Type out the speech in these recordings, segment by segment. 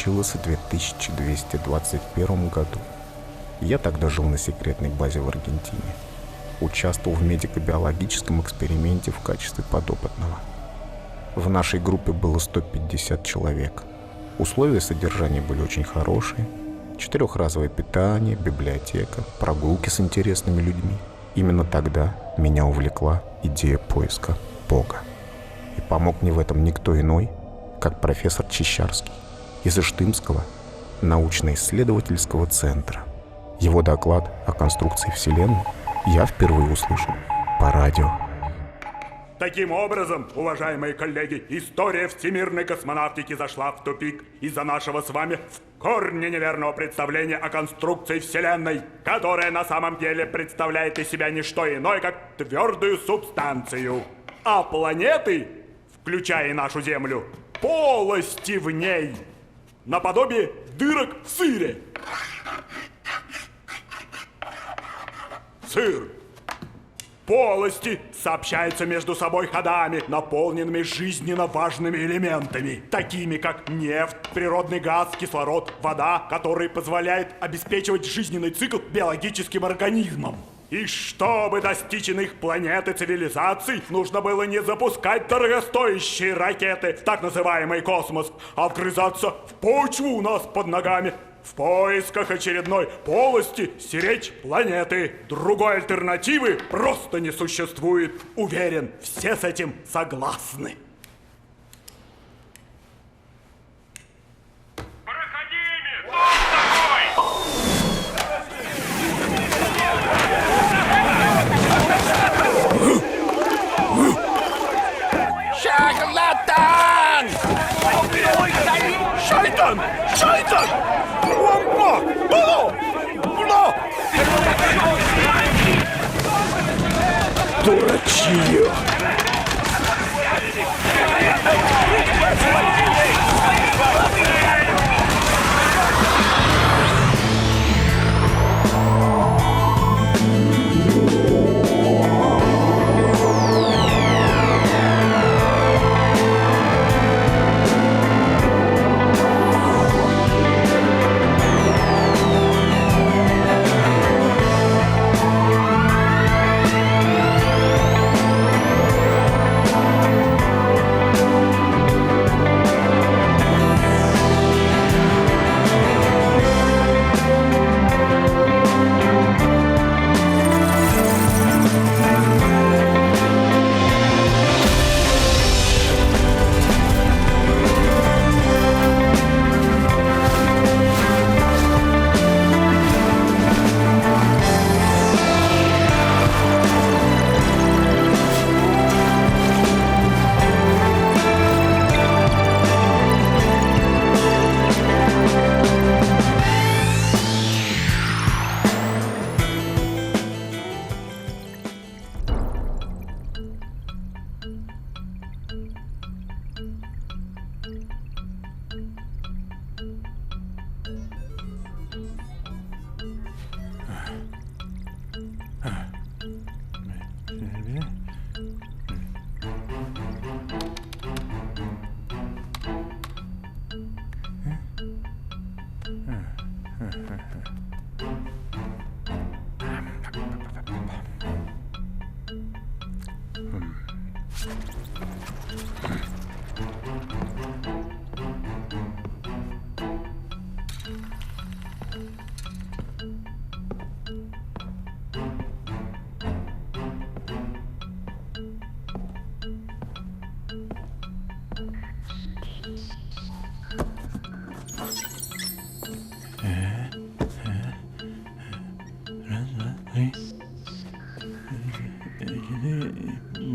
случилось в 2221 году. Я тогда жил на секретной базе в Аргентине. Участвовал в медико-биологическом эксперименте в качестве подопытного. В нашей группе было 150 человек. Условия содержания были очень хорошие. 4-разовое питание, библиотека, прогулки с интересными людьми. Именно тогда меня увлекла идея поиска Бога. И помог мне в этом никто иной, как профессор Чищарский из Иштымского научно-исследовательского центра. Его доклад о конструкции Вселенной я впервые услышал по радио. Таким образом, уважаемые коллеги, история всемирной космонавтики зашла в тупик из-за нашего с вами в корне неверного представления о конструкции Вселенной, которая на самом деле представляет из себя не что иное, как твердую субстанцию. А планеты, включая и нашу Землю, полости в ней, наподобие дырок в сыре. Сыр. Полости сообщаются между собой ходами, наполненными жизненно важными элементами, такими как нефть, природный газ, кислород, вода, которые позволяют обеспечивать жизненный цикл биологическим организмам. И чтобы достичь иных планет и цивилизаций, нужно было не запускать дорогостоящие ракеты в так называемый космос, а вгрызаться в почву у нас под ногами, в поисках очередной полости стеречь планеты. Другой альтернативы просто не существует. Уверен, все с этим согласны. Проходимец! Шарлатан! Шайтан! Шайтан! Лампа! Бро! Дурачье!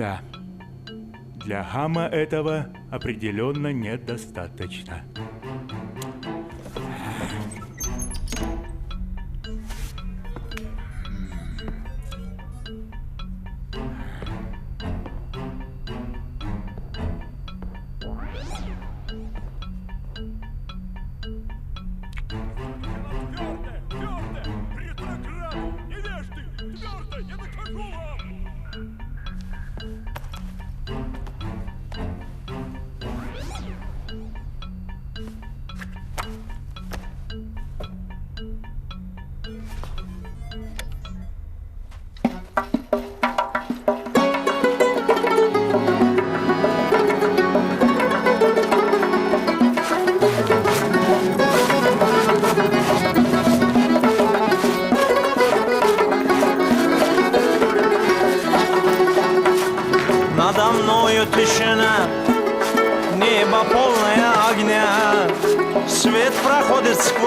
Да. Для Хама этого определенно недостаточно.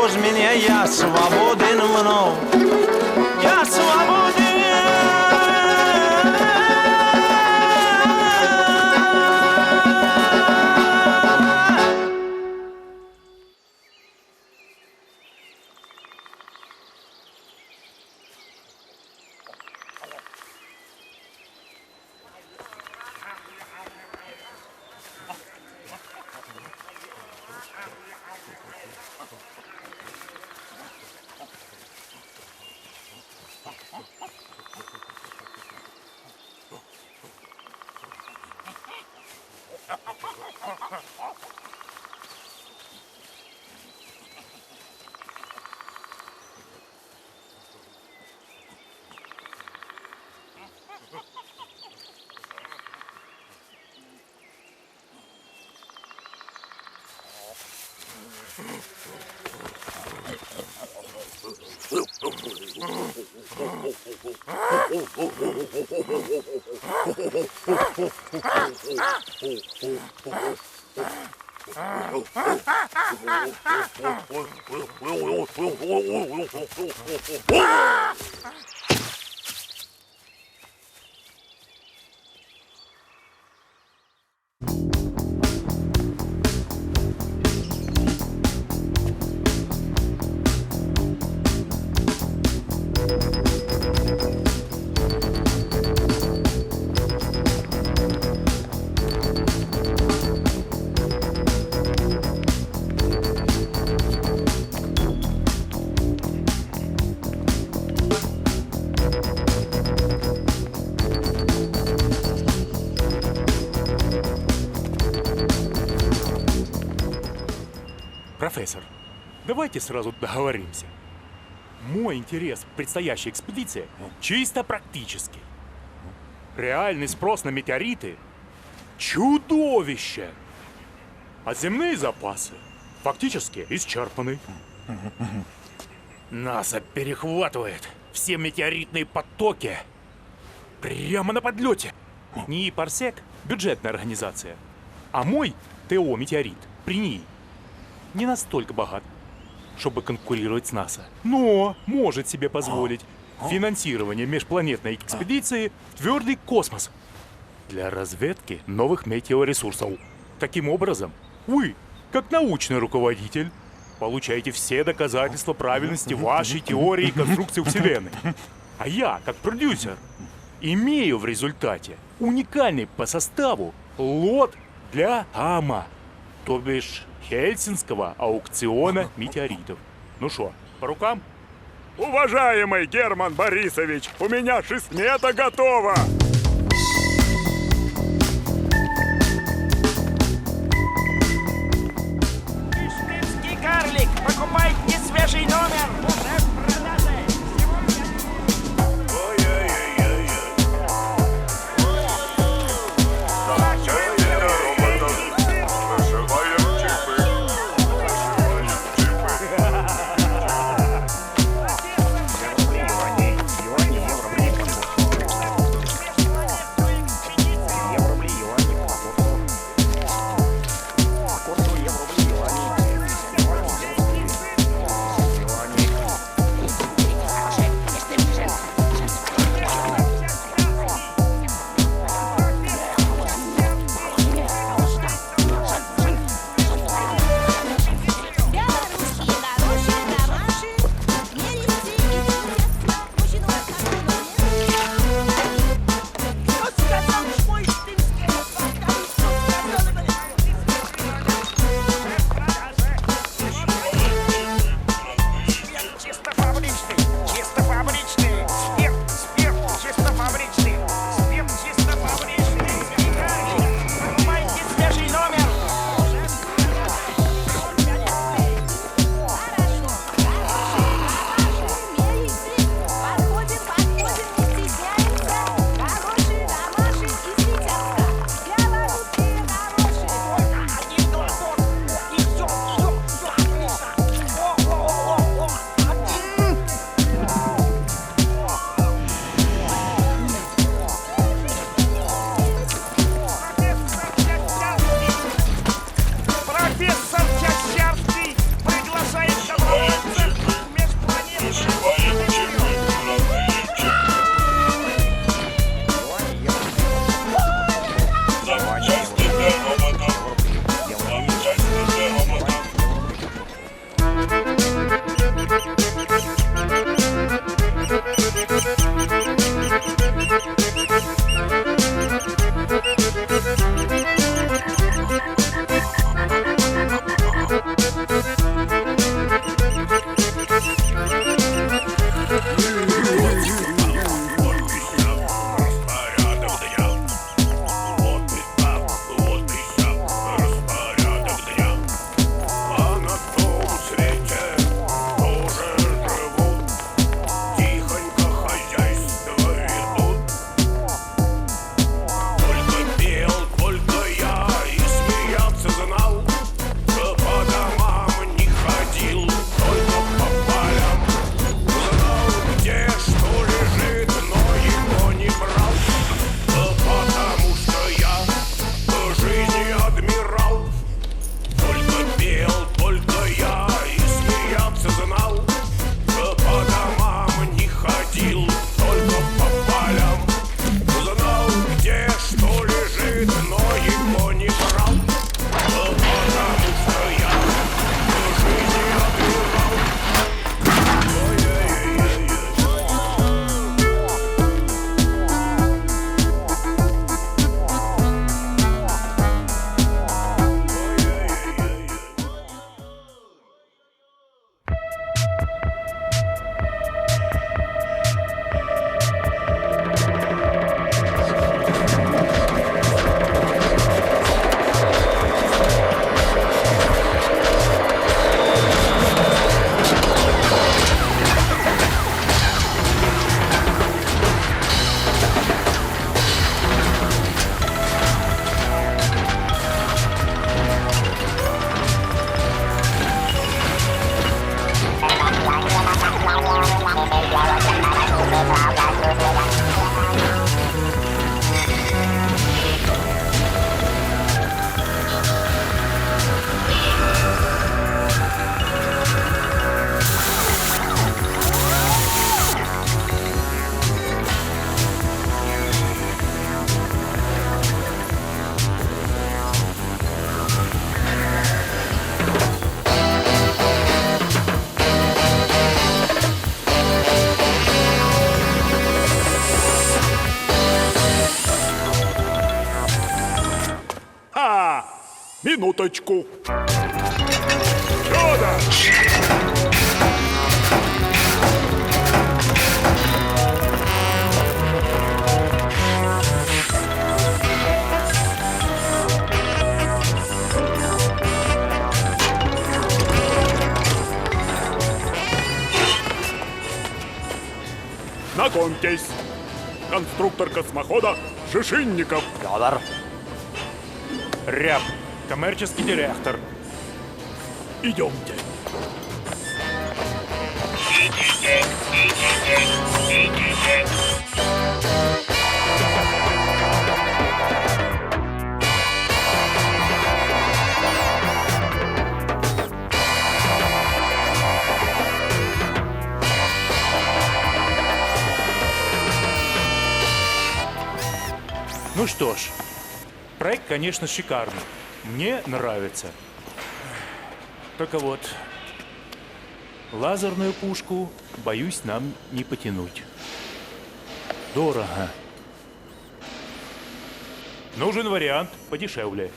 тревожь меня, я свободен вновь. Я свободен. Профессор, давайте сразу договоримся. Мой интерес в предстоящей экспедиции чисто практический. Реальный спрос на метеориты – чудовище! А земные запасы фактически исчерпаны. НАСА перехватывает все метеоритные потоки прямо на подлете. НИИ «Парсек» – бюджетная организация, а мой ТО «Метеорит» при НИИ не настолько богат, чтобы конкурировать с НАСА, но может себе позволить финансирование межпланетной экспедиции в твердый космос для разведки новых метеоресурсов. Таким образом, вы, как научный руководитель, получаете все доказательства правильности вашей теории конструкции Вселенной. А я, как продюсер, имею в результате уникальный по составу лот для АМА, то бишь Хельсинского аукциона метеоритов. Ну что, по рукам? Уважаемый Герман Борисович, у меня 6-мета готова! Кишминский карлик, покупайте свежий номер, уже в продаже. Минуточку. Фёдор! Знакомьтесь, конструктор космохода Шишинников. Федор. Ряб, коммерческий директор. Идемте. Ну что ж, проект, конечно, шикарный. Мне нравится. Только вот, лазерную пушку, боюсь, нам не потянуть. Дорого. Нужен вариант подешевле.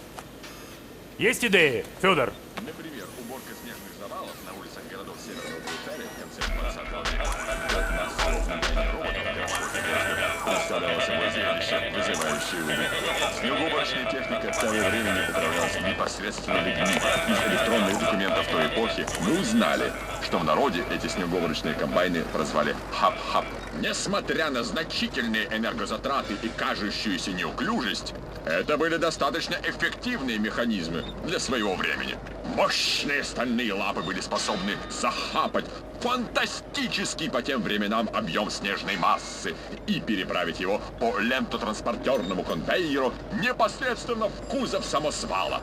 Есть идеи, Федор? Например, уборка снежных завалов на улицах городов Северного Швейцария в конце 20 века. Год массового внедрения роботов для охоты граждан представляла собой зрелище, вызывающее улыбку. Снегоуборочная техника целое время не управлялась непосредственно людьми. Из электронных документов той эпохи мы узнали, что в народе эти снегоуборочные комбайны прозвали «хап-хап». Несмотря на значительные энергозатраты и кажущуюся неуклюжесть, это были достаточно эффективные механизмы для своего времени. Мощные стальные лапы были способны захапать фантастический по тем временам объем снежной массы и переправить его по лентотранспортерному конвейеру непосредственно в кузов самосвала.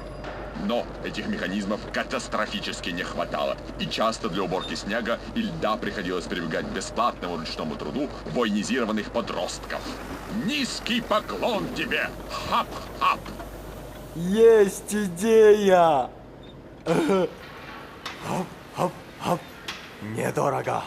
Но этих механизмов катастрофически не хватало, и часто для уборки снега и льда приходилось прибегать к бесплатному ручному труду военизированных подростков. Низкий поклон тебе, хап-хап! Есть идея! Хоп-хоп-хоп. Недорого.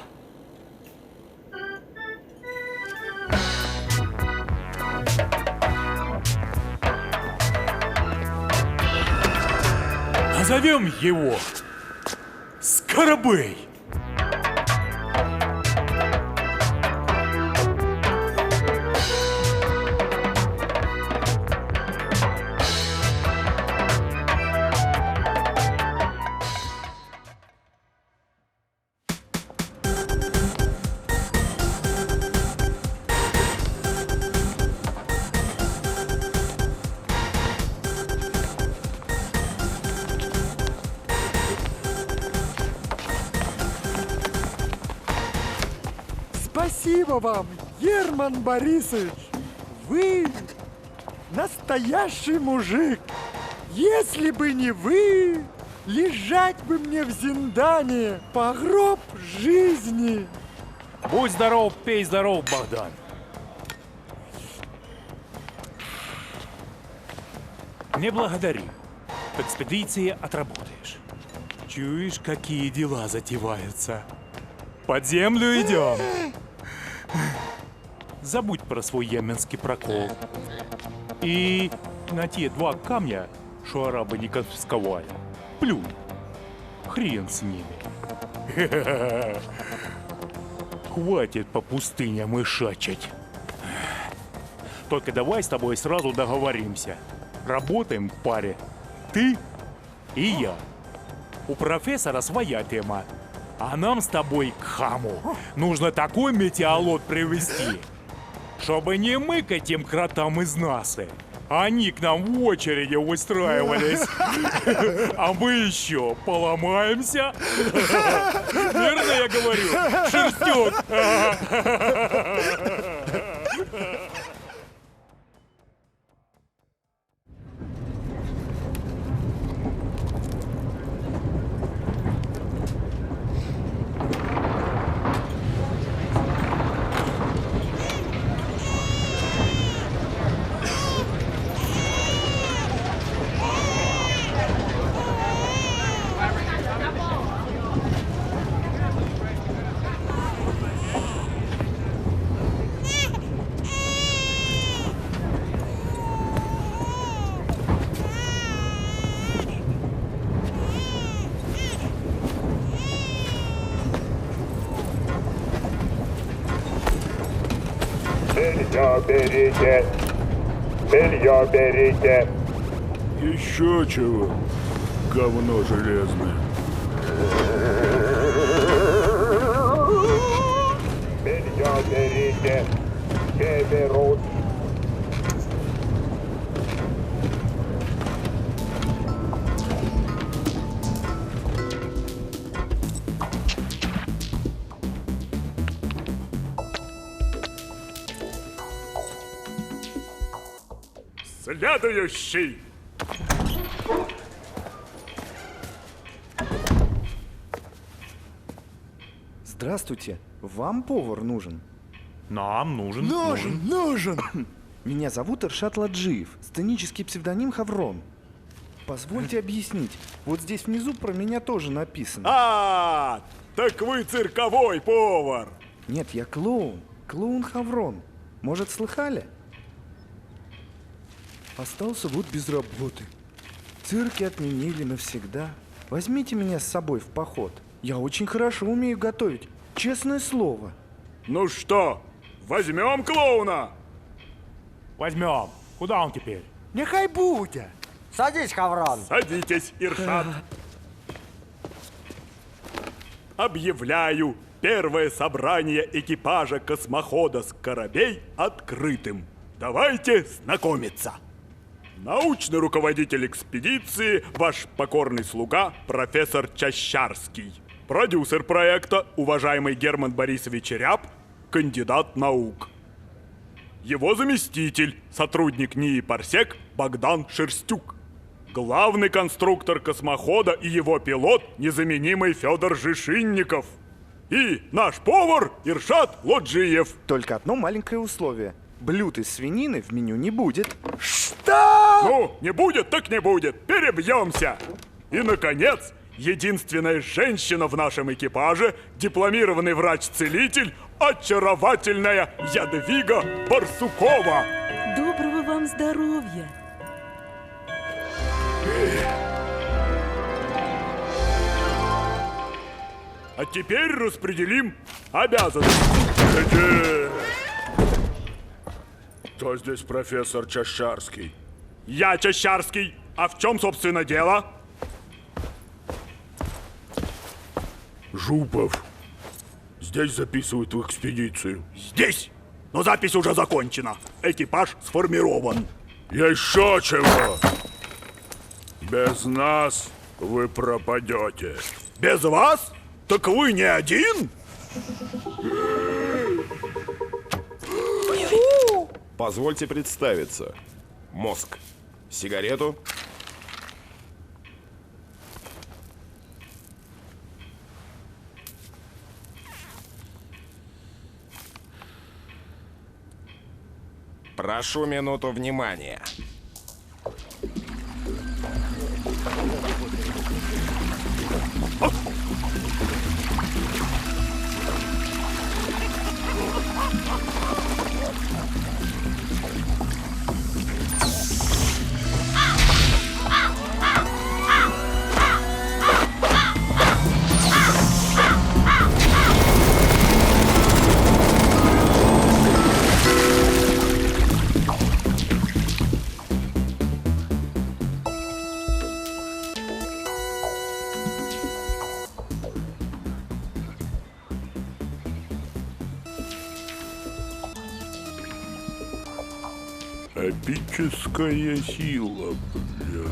Назовем его Скоробей. Спасибо вам, Герман Борисович. Вы настоящий мужик. Если бы не вы, лежать бы мне в Зиндане по гроб жизни. Будь здоров, пей здоров, Богдан. Не благодари. В экспедиции отработаешь. Чуешь, какие дела затеваются? Под землю идем. Забудь про свой йеменский прокол. И на те 2 камня, что арабы не конфисковали, плюнь. Хрен с ними. Хватит по пустыням мышачить. Только давай с тобой сразу договоримся. Работаем в паре. Ты и я. У профессора своя тема. А нам с тобой к хаму нужно такой метеолот привезти, чтобы не мы к этим кротам из НАСА, а они к нам в очереди выстраивались, а мы еще поломаемся. Верно я говорю? Шерстюк. Белье берите. Белье берите. Еще чего? Говно железное. Белье берите. Все берут. Следующий! Здравствуйте. Вам повар нужен? Нам нужен. Нужен. Меня зовут Иршат Ладжиев, сценический псевдоним Хаврон. Позвольте объяснить. Вот здесь внизу про меня тоже написано. А, так вы цирковой повар! Нет, я клоун. Клоун Хаврон. Может, слыхали? Остался вот без работы. Цирки отменили навсегда. Возьмите меня с собой в поход. Я очень хорошо умею готовить. Честное слово. Ну что, возьмем клоуна? Возьмем. Куда он теперь? Нехай буде. Садись, Хаврон. Садитесь, Иршат. Объявляю первое собрание экипажа космохода «Скоробей» открытым. Давайте знакомиться. Научный руководитель экспедиции, ваш покорный слуга, профессор Чащарский. Продюсер проекта, уважаемый Герман Борисович Ряб, кандидат наук. Его заместитель, сотрудник НИИ «Парсек» Богдан Шерстюк. Главный конструктор космохода и его пилот, незаменимый Федор Жишинников. И наш повар Иршат Ладжиев. Только одно маленькое условие. Блюд из свинины в меню не будет. Ну, не будет, так не будет. Перебьемся. И, наконец, единственная женщина в нашем экипаже, дипломированный врач-целитель, очаровательная Ядвига Барсукова. Доброго вам здоровья! А теперь распределим обязанности. Кто здесь профессор Чащарский? Я Чащарский. А в чем, собственно, дело? Жупов. Здесь записывают в экспедицию. Здесь? Но запись уже закончена. Экипаж сформирован. Еще чего? Без нас вы пропадете. Без вас? Так вы не один? Позвольте представиться. Мозг. Сигарету. Прошу минуту внимания. Эпическая сила, бля.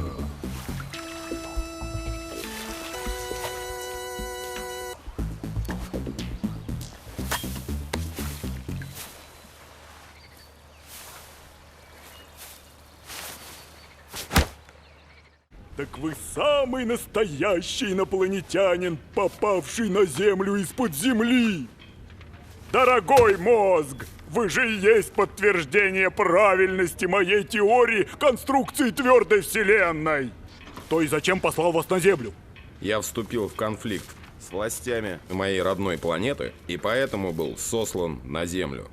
Так вы самый настоящий инопланетянин, попавший на Землю из-под земли. Дорогой мозг, вы же и есть подтверждение правильности моей теории конструкции твердой вселенной. То и зачем послал вас на Землю? Я вступил в конфликт с властями моей родной планеты и поэтому был сослан на Землю.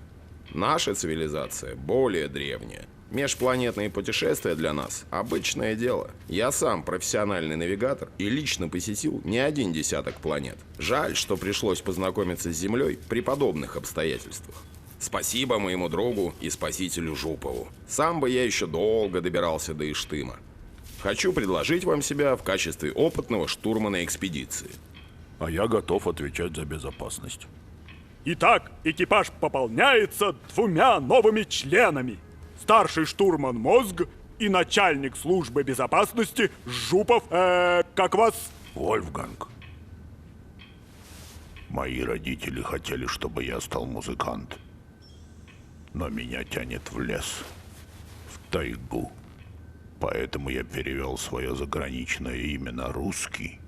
Наша цивилизация более древняя. Межпланетные путешествия для нас – обычное дело. Я сам профессиональный навигатор и лично посетил не один десяток планет. Жаль, что пришлось познакомиться с Землей при подобных обстоятельствах. Спасибо моему другу и спасителю Жупову. Сам бы я еще долго добирался до Иштыма. Хочу предложить вам себя в качестве опытного штурмана экспедиции. А я готов отвечать за безопасность. Итак, экипаж пополняется 2 новыми членами. Старший штурман Мозг и начальник службы безопасности Жупов. Как вас? Вольфганг. Мои родители хотели, чтобы я стал музыкант. Но меня тянет в лес, в тайгу. Поэтому я перевел свое заграничное имя на русский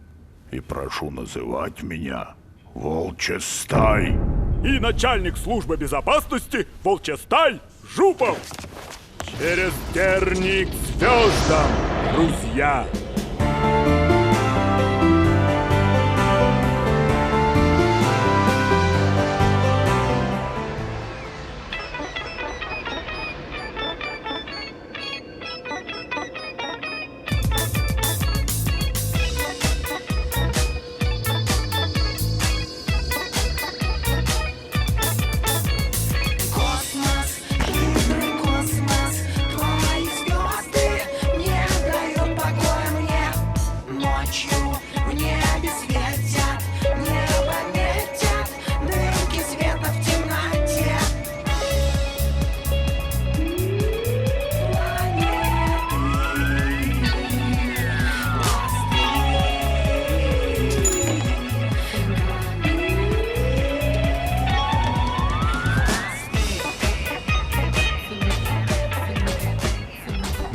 и прошу называть меня Волчья Стай. И начальник службы безопасности Волчья Стай Жупов. Через терник к звездам, друзья!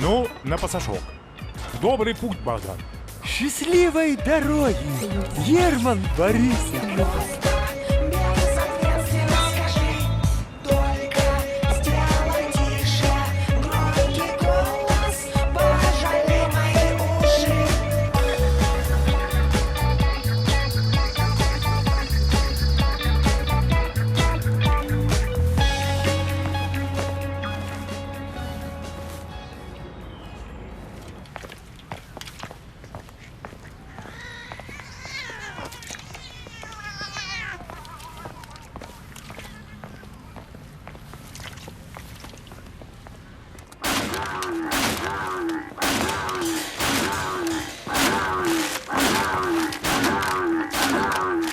Ну, на пасашок. Добрый путь, Богдан. Счастливой дороги, Герман Борисович.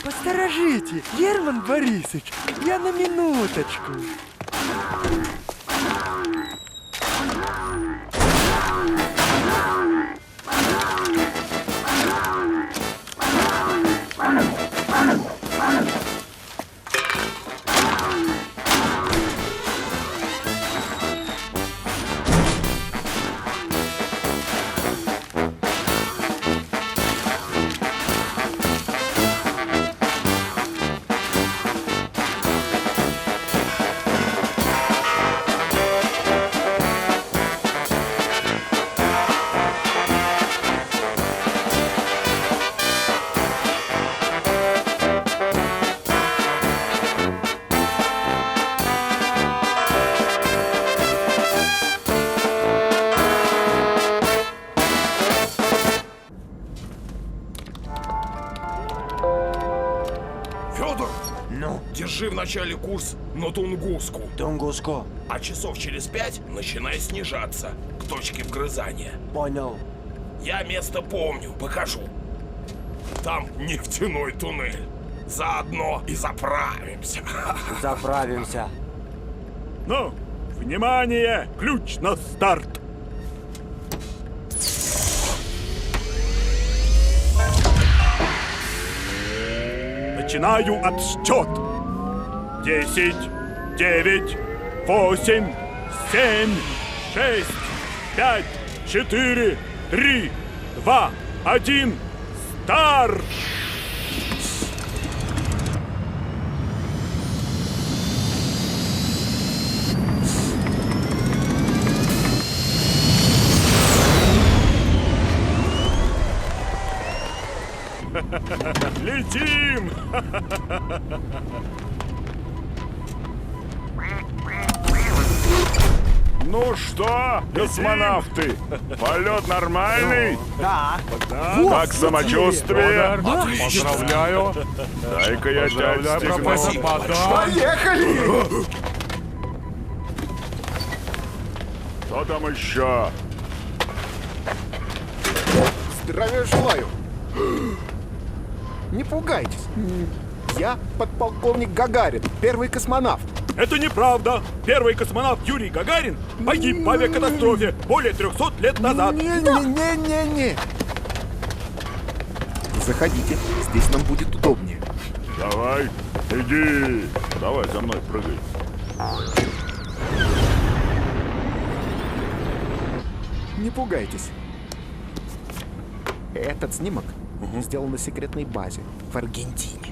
Посторожите, Герман Борисович, я на минуточку. Федор, держи в начале курс на Тунгуску. Тунгуску. А часов через 5 начинай снижаться к точке вгрызания. Понял. Я место помню, покажу. Там нефтяной туннель. Заодно и заправимся. Заправимся. Ну, внимание! Ключ на старт! Начинаю отсчет. 10, 9, 8, 7, 6, 5, 4, 3, 2, 1, старт! Летим! Ну что, космонавты, полет нормальный? Да. Как самочувствие? Поздравляю. Дай-ка я тебя отстегну. Поехали! Что там еще? Здравия желаю. Не пугайтесь. Я подполковник Гагарин, первый космонавт. Это неправда. Первый космонавт Юрий Гагарин погиб в авиакатастрофе более 300 лет назад. Не-не-не-не-не. Заходите, здесь нам будет удобнее. Давай, иди. Давай за мной прыгай. Не пугайтесь. Этот снимок сделан на секретной базе в Аргентине.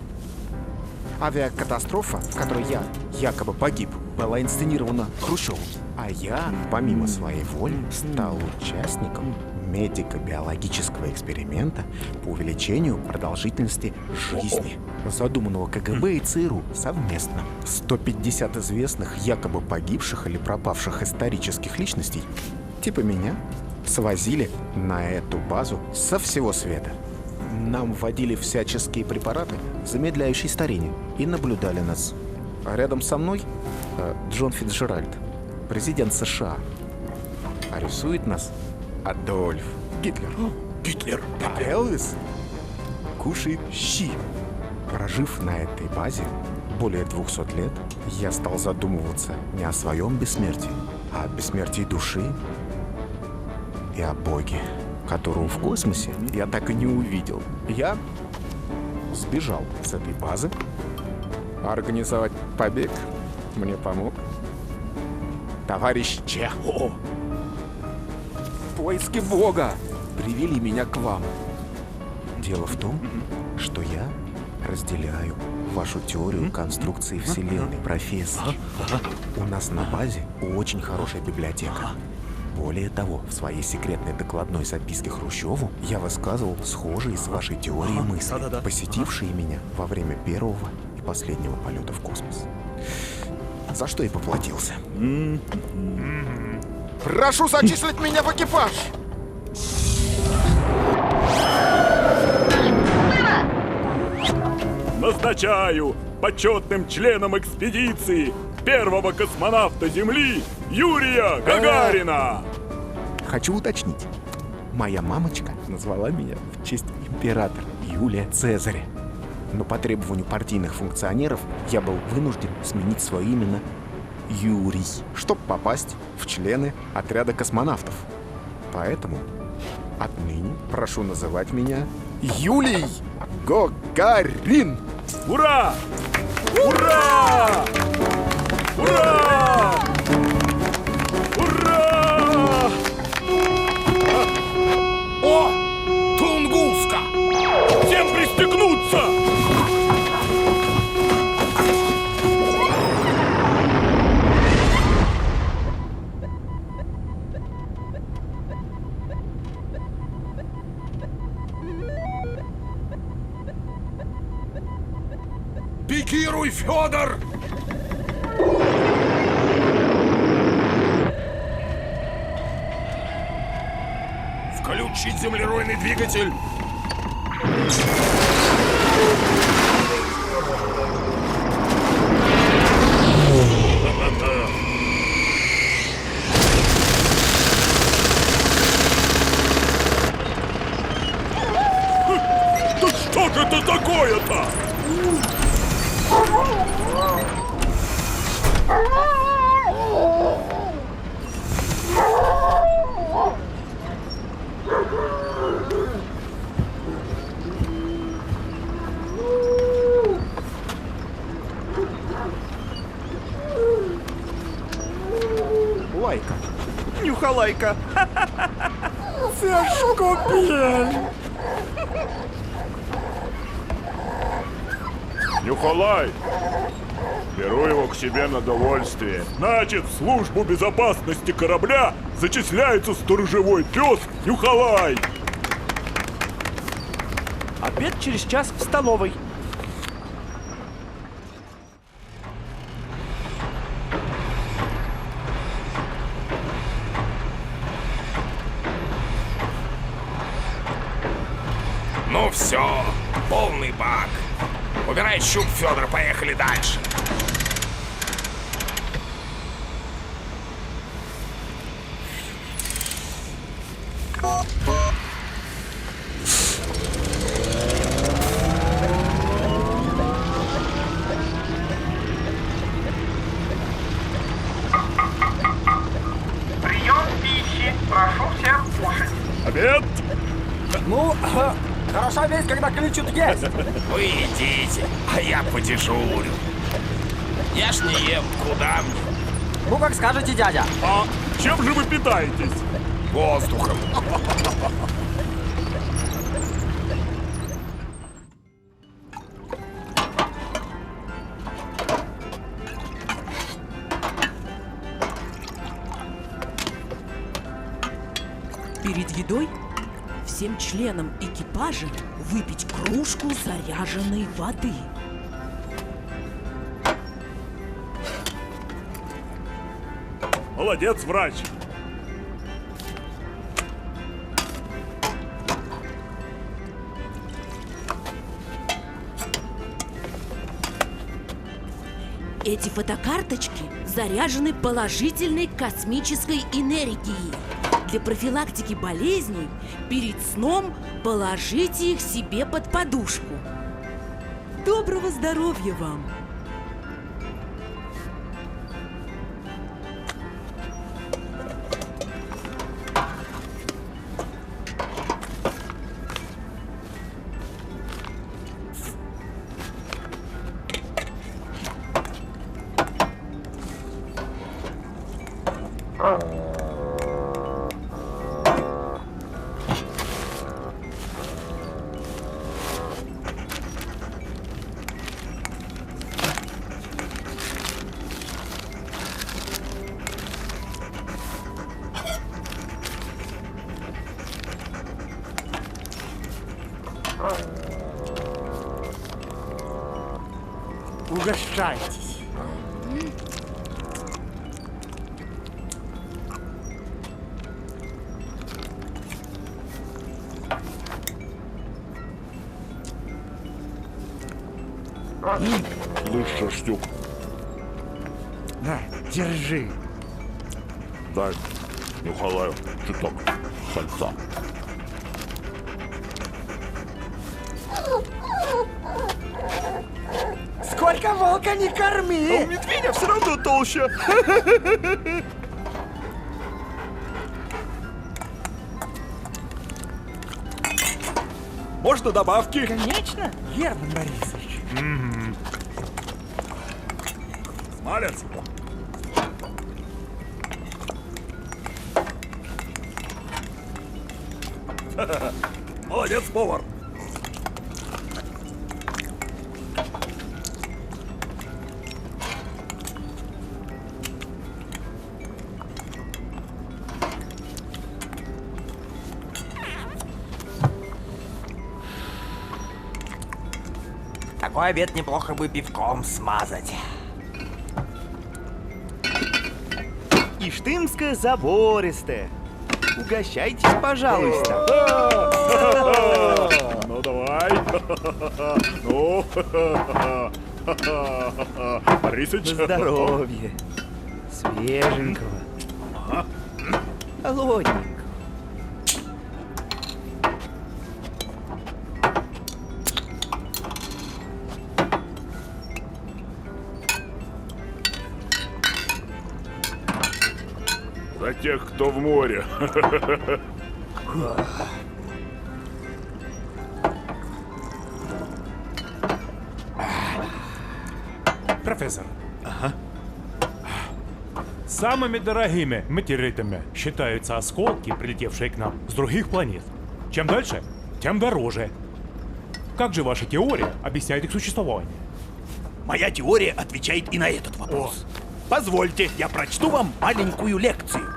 Авиакатастрофа, в которой я якобы погиб, была инсценирована Хрущевым. А я, помимо своей воли, стал участником медико-биологического эксперимента по увеличению продолжительности жизни, задуманного КГБ и ЦРУ совместно. 150 известных якобы погибших или пропавших исторических личностей, типа меня, свозили на эту базу со всего света. Нам вводили всяческие препараты, замедляющие старение, и наблюдали нас. А рядом со мной Джон Фицджеральд, президент США. А рисует нас Адольф Гитлер. Гитлер. А Элвис кушает щи. Прожив на этой базе более 200 лет, я стал задумываться не о своем бессмертии, а о бессмертии души и о Боге, которого в космосе я так и не увидел. Я сбежал с этой базы. Организовать побег мне помог товарищ Чехов. Поиски Бога привели меня к вам. Дело в том, что я разделяю вашу теорию конструкции Вселенной, профессор. У нас на базе очень хорошая библиотека. Более того, в своей секретной докладной записке Хрущеву я высказывал схожие с вашей теорией мысли, посетившие меня во время первого и последнего полета в космос. За что и поплатился. Прошу зачислить меня в экипаж! Назначаю почетным членом экспедиции первого космонавта Земли Юрия Гагарина. Хочу уточнить. Моя мамочка назвала меня в честь императора Юлия Цезаря. Но по требованию партийных функционеров я был вынужден сменить свое имя на Юрий, чтобы попасть в члены отряда космонавтов. Поэтому отныне прошу называть меня Юлий Гагарин. Ура! Ура! Ура! Ура! О! Тунгуска! Всем пристегнуться! Пикируй, Федор! Включить землеройный двигатель! Да что же это такое-то? Лайка. Нюхалайка. Це ж копель. Нюхалай! Беру его к себе на довольствие. Значит, в службу безопасности корабля зачисляется сторожевой пес Нюхалай. Обед через час в столовой. Ну все, полный бак. Убирай щуп, Федор, поехали дальше. гости, прошу всех кушать. Обед! Ну, хороша весть, когда кличут есть. Вы идите, а я подежурю. Я ж не ем, куда мне? Ну, как скажете, дядя. А чем же вы питаетесь? Воздухом. Перед едой всем членам экипажа выпить кружку заряженной воды. Молодец, врач. Эти фотокарточки заряжены положительной космической энергией. Для профилактики болезней перед сном положите их себе под подушку. Доброго здоровья вам! Угощайтесь. Слышь, Шерстюк, На, держи. дай Нюхалаю чуток сальца. Сколько волка не корми! А у медведя все равно толще. Можно добавки? Конечно, Герман Борисович. Смалец. Молодец, повар. Такой обед неплохо бы пивком смазать. Иштымская забористая. Угощайтесь, пожалуйста. Ну давай. Ну. Борисыч. На здоровье. Свеженького. Холодненького. За тех, кто в море. Профессор. Ага. Самыми дорогими метеоритами считаются осколки, прилетевшие к нам с других планет. Чем дальше, тем дороже. Как же ваша теория объясняет их существование? Моя теория отвечает и на этот вопрос. Позвольте, я прочту вам маленькую лекцию.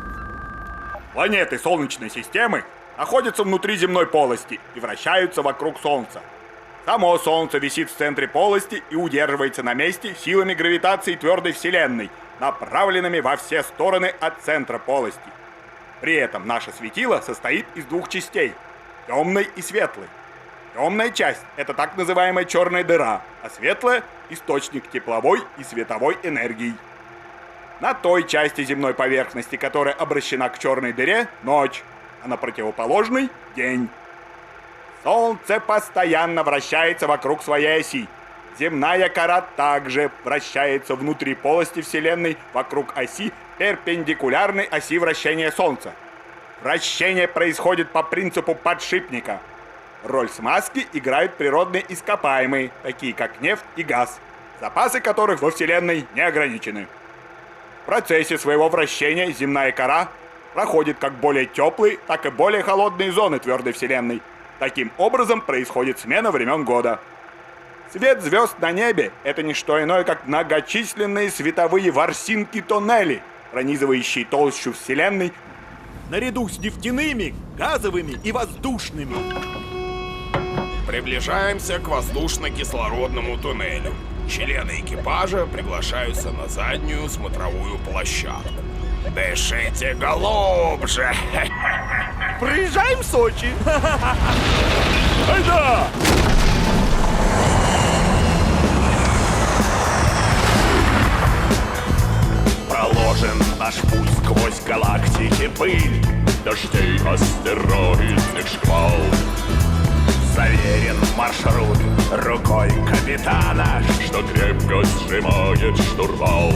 Планеты Солнечной системы находятся внутри земной полости и вращаются вокруг Солнца. Само Солнце висит в центре полости и удерживается на месте силами гравитации твердой Вселенной, направленными во все стороны от центра полости. При этом наше светило состоит из двух частей – темной и светлой. Темная часть – это так называемая черная дыра, а светлая – источник тепловой и световой энергии. На той части земной поверхности, которая обращена к черной дыре – ночь, а на противоположной – день. Солнце постоянно вращается вокруг своей оси. Земная кора также вращается внутри полости Вселенной вокруг оси, перпендикулярной оси вращения Солнца. Вращение происходит по принципу подшипника. Роль смазки играют природные ископаемые, такие как нефть и газ, запасы которых во Вселенной не ограничены. В процессе своего вращения земная кора проходит как более теплые, так и более холодные зоны твердой Вселенной. Таким образом происходит смена времен года. Свет звезд на небе – это не что иное, как многочисленные световые ворсинки-тоннели, пронизывающие толщу Вселенной наряду с нефтяными, газовыми и воздушными. Приближаемся к воздушно-кислородному туннелю. Члены экипажа приглашаются на заднюю смотровую площадку. Дышите глубже. Приезжаем в Сочи. Айда! Проложен наш путь сквозь галактики пыль, дождей, астероидных шквал. Заверен маршрут рукой капитана, что крепко сжимает штурвал.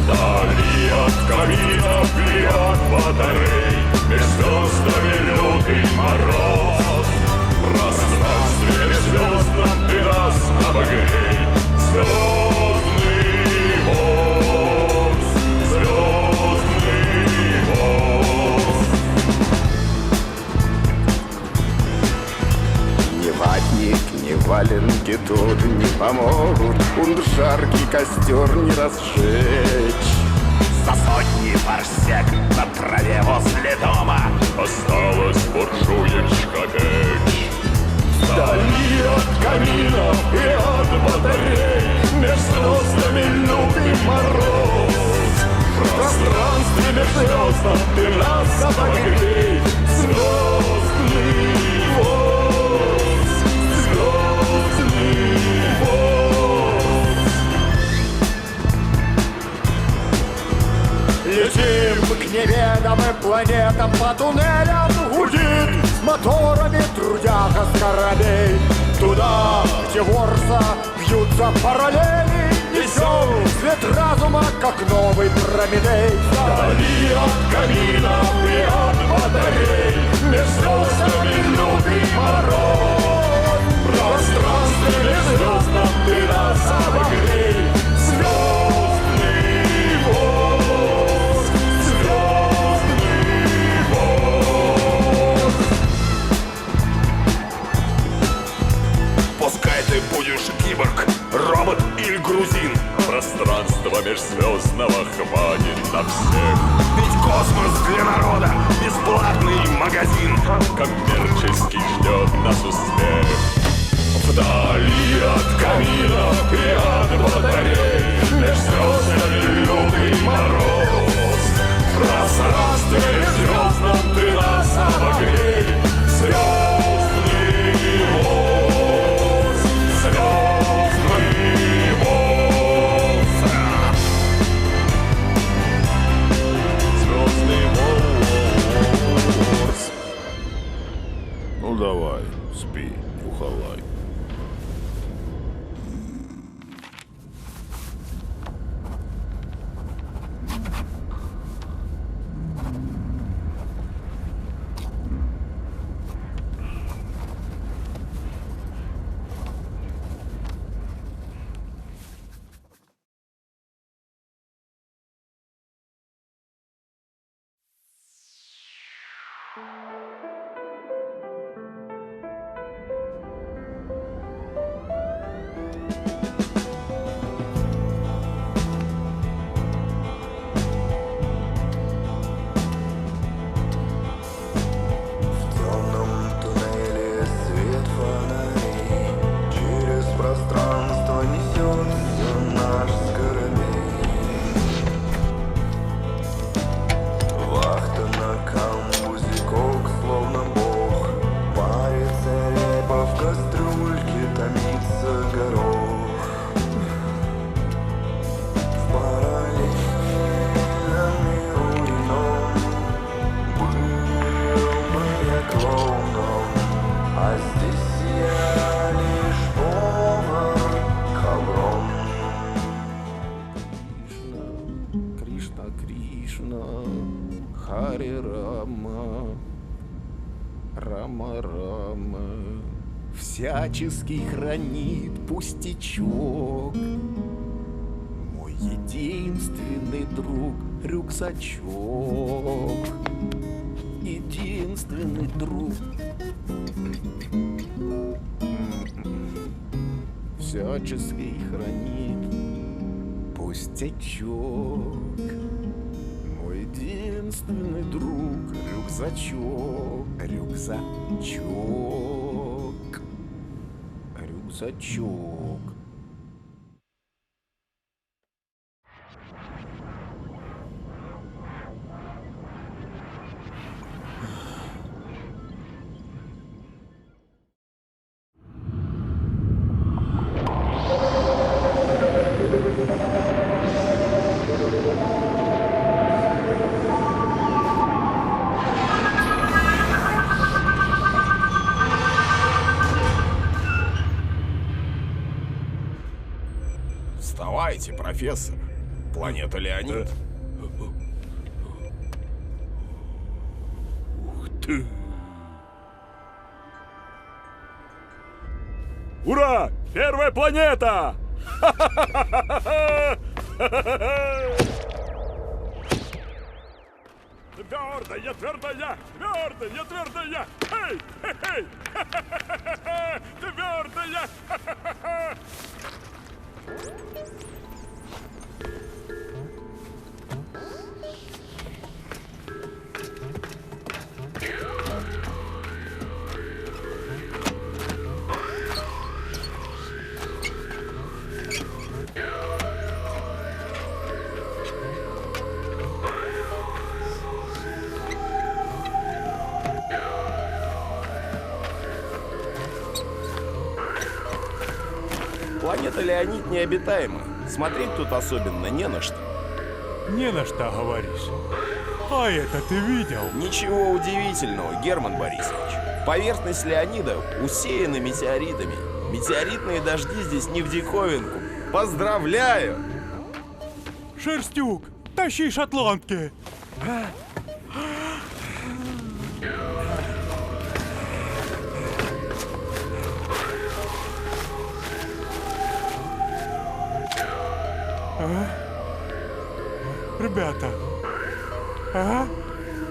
Вдали от каминов и от батарей меж звездами лютый мороз. В пространстве межзвездном ты нас обогрей. Звездный воз, звездный воз. Ни ватник, ни валенки тут не помогут, жаркий костер не разжечь. За сотни парсек на траве возле дома осталась буржуечка печь. Вдали от каминов и от батарей меж звездами лютый мороз. В пространстве межзвездном ты нас обогрей. Звездный воз, звездный воз. Летим к неведомым планетам по туннелям, гудит с моторами трудяга с корабей. Туда, где ворса бьются параллели, несем свет разума, как новый Прометей. Вдали от каминов и от батарей меж звездами лютый мороз. В пространстве межзвездном ты нас обогрей. Звездный воз, звездный воз. Пускай ты будешь киборг, робот или грузин, пространство межзвездного хватит на всех. Ведь космос для народа бесплатный магазин, коммерческий ждет нас успех. Вдали от каминов и от батарей меж звездами лютый мороз. В пространстве межзвездном ты нас обогрей. Звездный воз, звездный воз. Звездный воз. Ну давай, спи, ухалай. Хари Рама, Рама Рама, всячески хранит пустячок. Мой единственный друг рюкзачок. Единственный друг. Всячески хранит пустячок. Мой единственный друг рюкзачок. Рюкзачок. Рюкзачок. Вставайте, профессор. Планета Леонид. Ух ты! Ура! Первая планета! Твердая, твердая, твердая, твердая! Эй, эй, эй! Твердая! Планета Леонид необитаема. Смотреть тут особенно не на что. Не на что, говоришь. А это ты видел? Ничего удивительного, Герман Борисович. Поверхность Леонида усеяна метеоритами. Метеоритные дожди здесь не в диковинку. Поздравляю! Шерстюк, тащи шотландки! Ребята,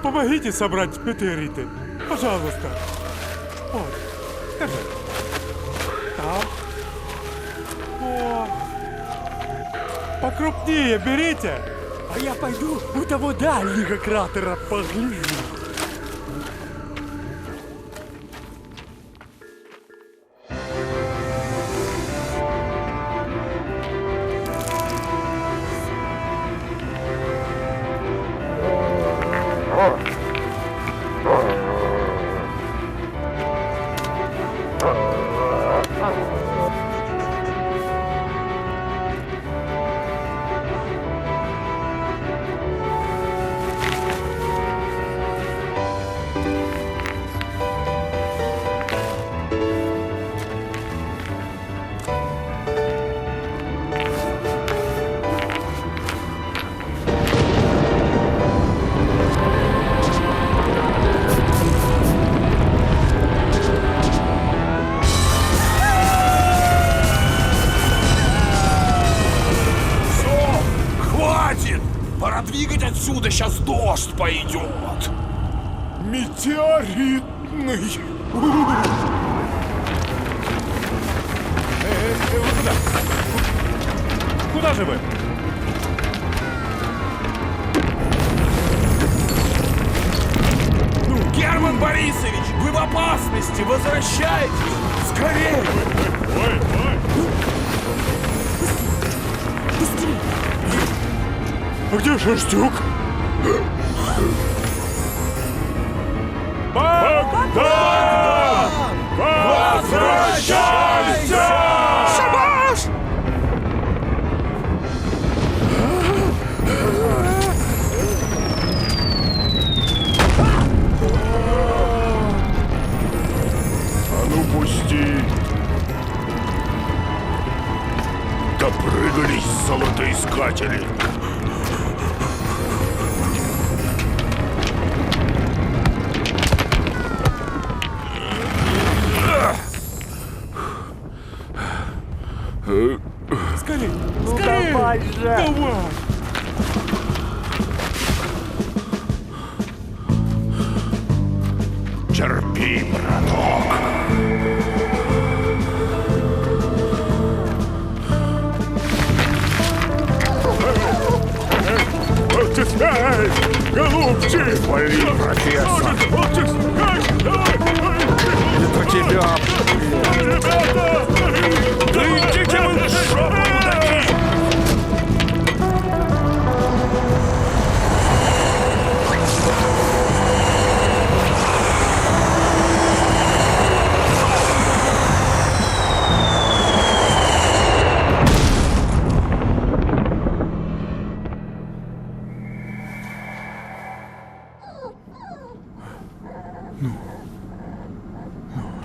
помогите собрать метеориты, пожалуйста. Вот, держи. Так. О. Покрупнее берите. А я пойду у того дальнего кратера погляжу. Двигать отсюда, сейчас дождь пойдет. Метеоритный. Куда? Куда же вы? Герман Борисович, вы в опасности, возвращайтесь! Скорее! А где Шерстюк? Богдан! Возвращайся! Шабаш! А ну пусти! Допрыгались золотоискатели! Давай! Терпи, браток. Эй, голубчик! Вали, профессор. Это тебя. Ребята! Да идите вы в жопу, мудаки!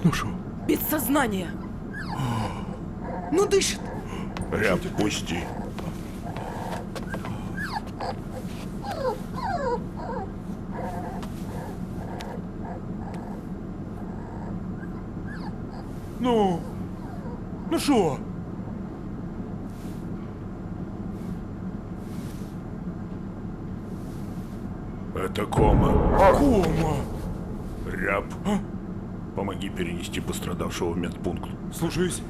Ну шо? Без сознания. Ну, дышит. Ряб, пусти. Ну шо? Это кома. Кома. Ряб, помоги перенести пострадавшего в медпункт. Слушаюсь.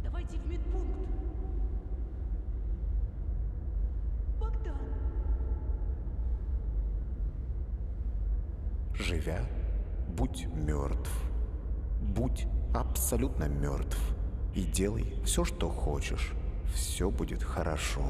Давайте в медпункт. Богдан. Живя, будь мертв. Будь абсолютно мертв. И делай все, что хочешь. Все будет хорошо.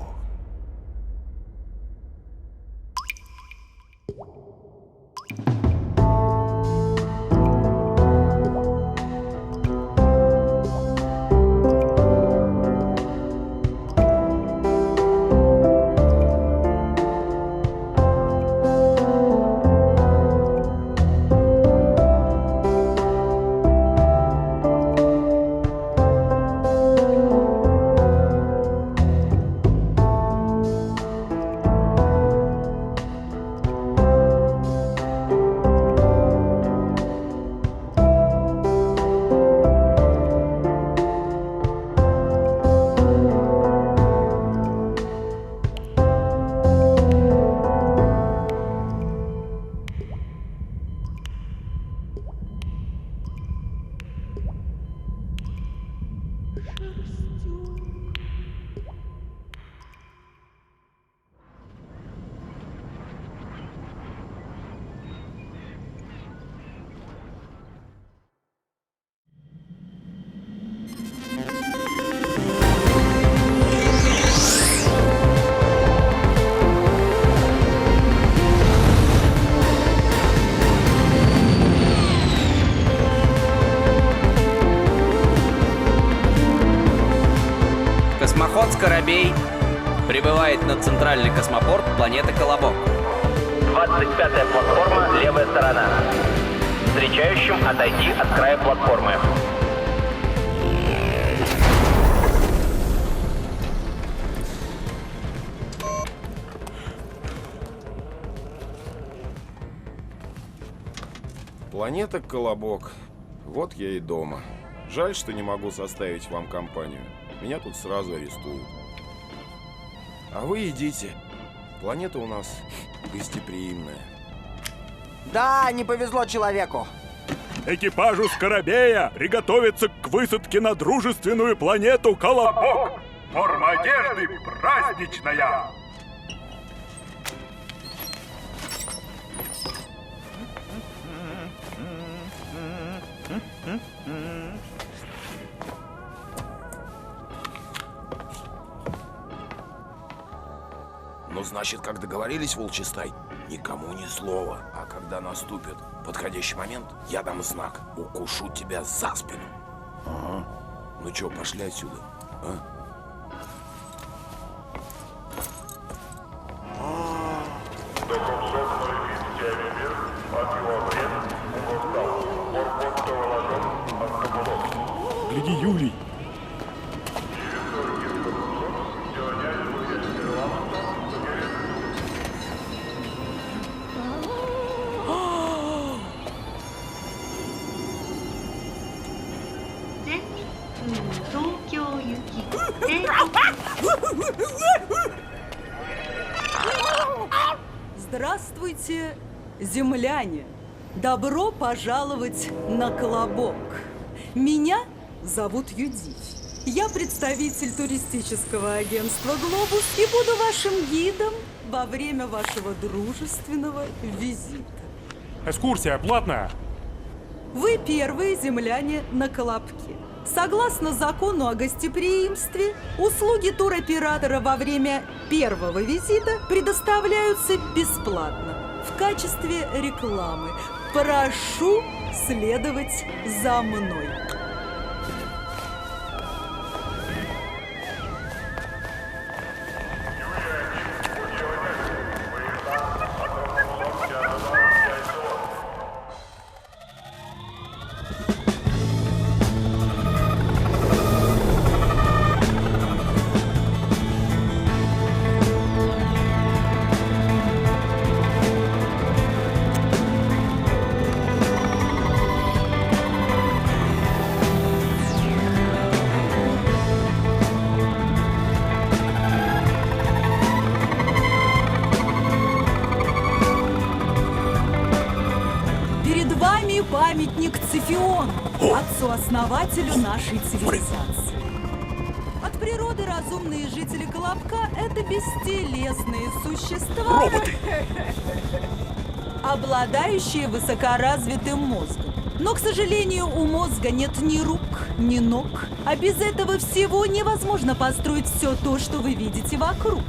Космоход «Скоробей» прибывает на центральный космопорт планеты Колобок. 25-я платформа, левая сторона. Встречающим отойти от края платформы. Планета Колобок. Вот я и дома. Жаль, что не могу составить вам компанию. Меня тут сразу арестуют. А вы идите. Планета у нас гостеприимная. Да, не повезло человеку. Экипажу Скоробея приготовиться к высадке на дружественную планету Колобок. Форма одежды праздничная. Ну, значит, как договорились, волчий стай, никому ни слова. А когда наступит подходящий момент, я дам знак. Укушу тебя за спину. Ага. Ну чё, пошли отсюда, а? Гляди, Юлий. Здравствуйте, земляне! Добро пожаловать на Колобок. Меня зовут Юдив. Я представитель туристического агентства «Глобус» и буду вашим гидом во время вашего дружественного визита. Экскурсия платная? Вы первые земляне на Колобке. Согласно закону о гостеприимстве, услуги туроператора во время первого визита предоставляются бесплатно в качестве рекламы. Прошу следовать за мной. Памятник Цифиону, отцу-основателю нашей цивилизации. От природы разумные жители Колобка – это бестелесные существа, обладающие высокоразвитым мозгом. Но, к сожалению, у мозга нет ни рук, ни ног, а без этого всего невозможно построить все то, что вы видите вокруг.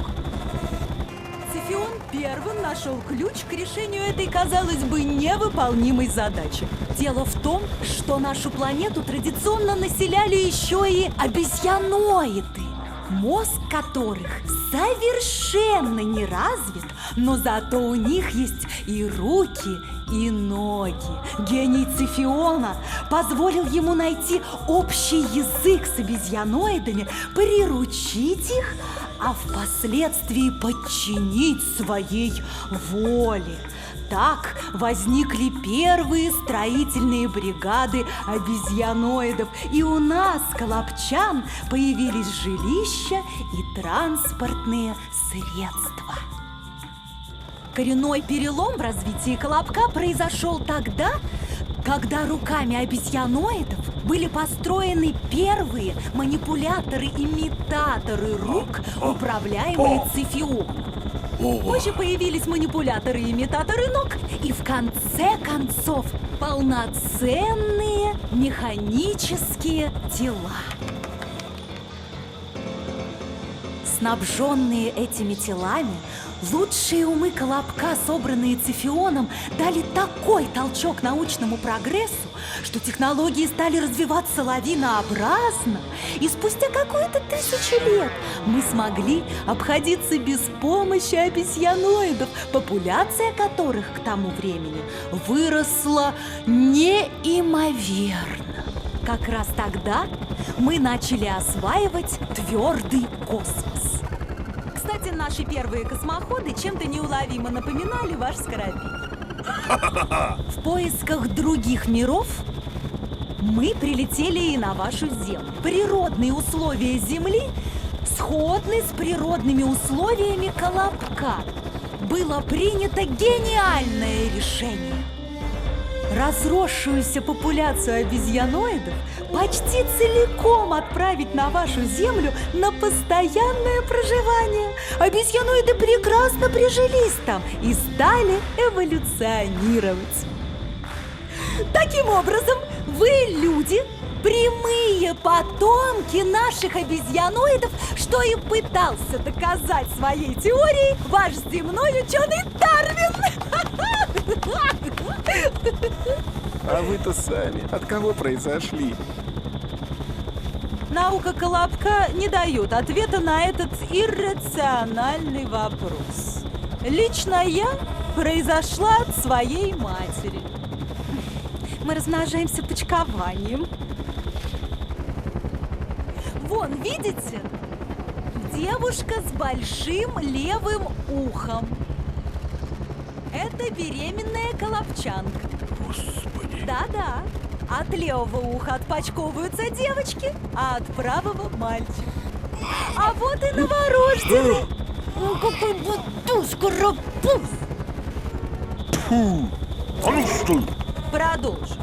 Цифион первым нашел ключ к решению этой, казалось бы, невыполнимой задачи. Дело в том, что нашу планету традиционно населяли еще и обезьяноиды, мозг которых совершенно не развит, но зато у них есть и руки, и ноги. Гений Цифиона позволил ему найти общий язык с обезьяноидами, приручить их, а впоследствии подчинить своей воле. Так возникли первые строительные бригады обезьяноидов, и у нас, колобчан, появились жилища и транспортные средства. Коренной перелом в развитии Колобка произошел тогда, когда руками обезьяноидов были построены первые манипуляторы-имитаторы рук, управляемые Цифионом. Позже появились манипуляторы и имитаторы ног, и в конце концов полноценные механические тела. Снабженные этими телами, лучшие умы Колобка, собранные Цифионом, дали такой толчок научному прогрессу, что технологии стали развиваться лавинообразно, и спустя какую-то 1000 лет мы смогли обходиться без помощи обезьяноидов, популяция которых к тому времени выросла неимоверно. Как раз тогда мы начали осваивать твердый космос. Кстати, наши первые космоходы чем-то неуловимо напоминали ваш Скоробей. В поисках других миров мы прилетели и на вашу Землю. Природные условия Земли сходны с природными условиями Колобка. Было принято гениальное решение. Разросшуюся популяцию обезьяноидов почти целиком отправить на вашу Землю на постоянное проживание. Обезьяноиды прекрасно прижились там и стали эволюционировать. Таким образом, вы, люди, прямые потомки наших обезьяноидов, что и пытался доказать своей теорией ваш земной ученый Дарвин. А вы-то сами от кого произошли? Наука Колобка не дает ответа на этот иррациональный вопрос. Лично я произошла от своей матери. Мы размножаемся почкованием. Вон, видите? Девушка с большим левым ухом. Это беременная колобчанка. Господи. Да-да. От левого уха отпочковываются девочки, а от правого мальчик. А вот и новорожденный. Ну какой батюшка-рапуз. Фу! А ну стой! Продолжим.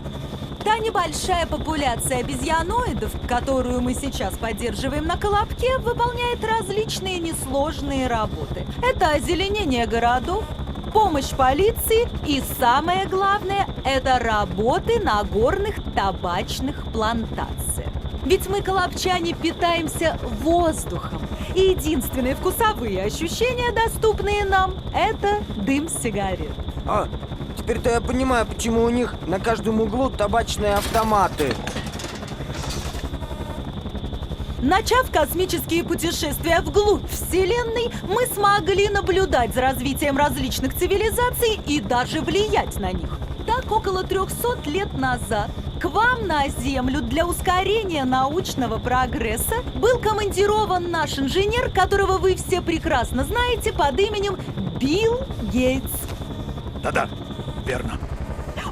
Та небольшая популяция обезьяноидов, которую мы сейчас поддерживаем на Колобке, выполняет различные несложные работы. Это озеленение городов, помощь полиции и, самое главное, это работы на горных табачных плантациях. Ведь мы, колобчане, питаемся воздухом. И единственные вкусовые ощущения, доступные нам, это дым сигарет. А, теперь-то я понимаю, почему у них на каждом углу табачные автоматы. Начав космические путешествия вглубь Вселенной, мы смогли наблюдать за развитием различных цивилизаций и даже влиять на них. Так, около 300 лет назад к вам на Землю для ускорения научного прогресса был командирован наш инженер, которого вы все прекрасно знаете под именем Билл Гейтс. Да-да, верно.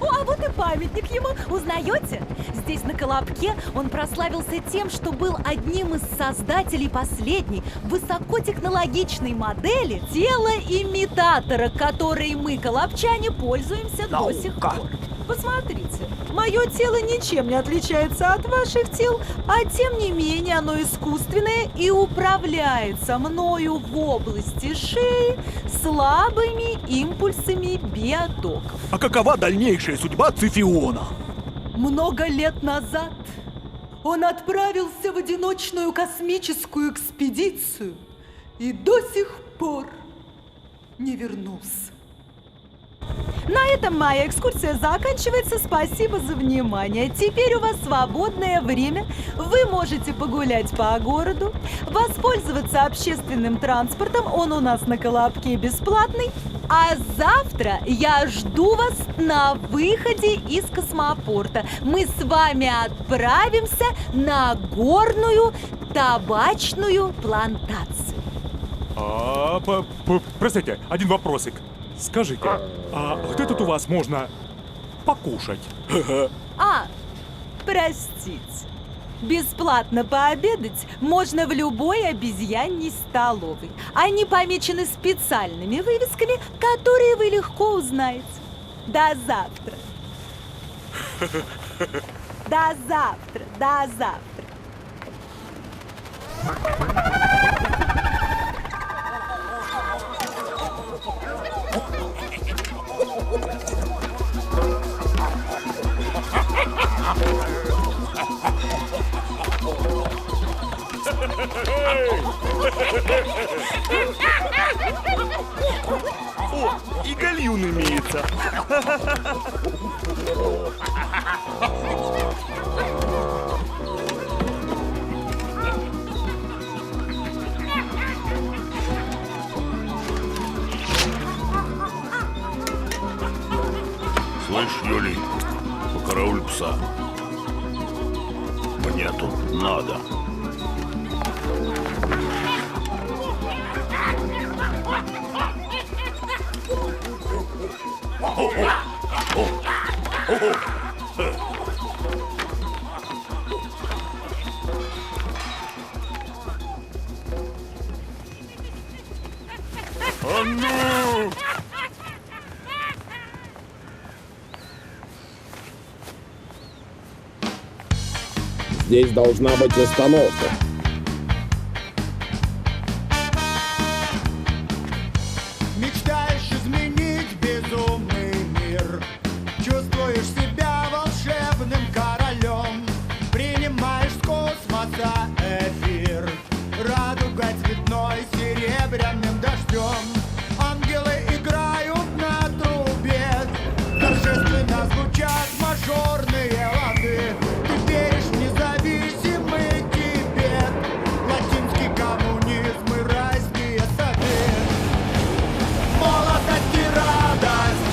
О, а вот и памятник ему. Узнаете? Здесь, на Колобке, он прославился тем, что был одним из создателей последней высокотехнологичной модели тела-имитатора, которой мы, колобчане, пользуемся до сих пор. Посмотрите, мое тело ничем не отличается от ваших тел, а тем не менее оно искусственное и управляется мною в области шеи слабыми импульсами биотоков. А какова дальнейшая судьба Цифиона? Много лет назад он отправился в одиночную космическую экспедицию и до сих пор не вернулся. На этом моя экскурсия заканчивается. Спасибо за внимание. Теперь у вас свободное время. Вы можете погулять по городу, воспользоваться общественным транспортом. Он у нас на Колобке бесплатный. А завтра я жду вас на выходе из космопорта. Мы с вами отправимся на горную табачную плантацию. Простите, один вопросик. Скажите, а где тут у вас можно покушать? А, простите. Бесплатно пообедать можно в любой обезьяньей столовой. Они помечены специальными вывесками, которые вы легко узнаете. До завтра. До завтра. До завтра. О, и гальюн имеется. Слышь, Юлий, покарауль пса. Мне тут надо. А ну! Здесь должна быть остановка. Мечтаешь изменить безумный мир, чувствуешь себя волшебным королем, принимаешь с космоса эфир, радуга цветной серебряным дождем. Ангелы играют на трубе, торжественно звучат мажорные лады. Ты веришь в независимый Тибет, латинский коммунизм и райские сады. Молодость и радость,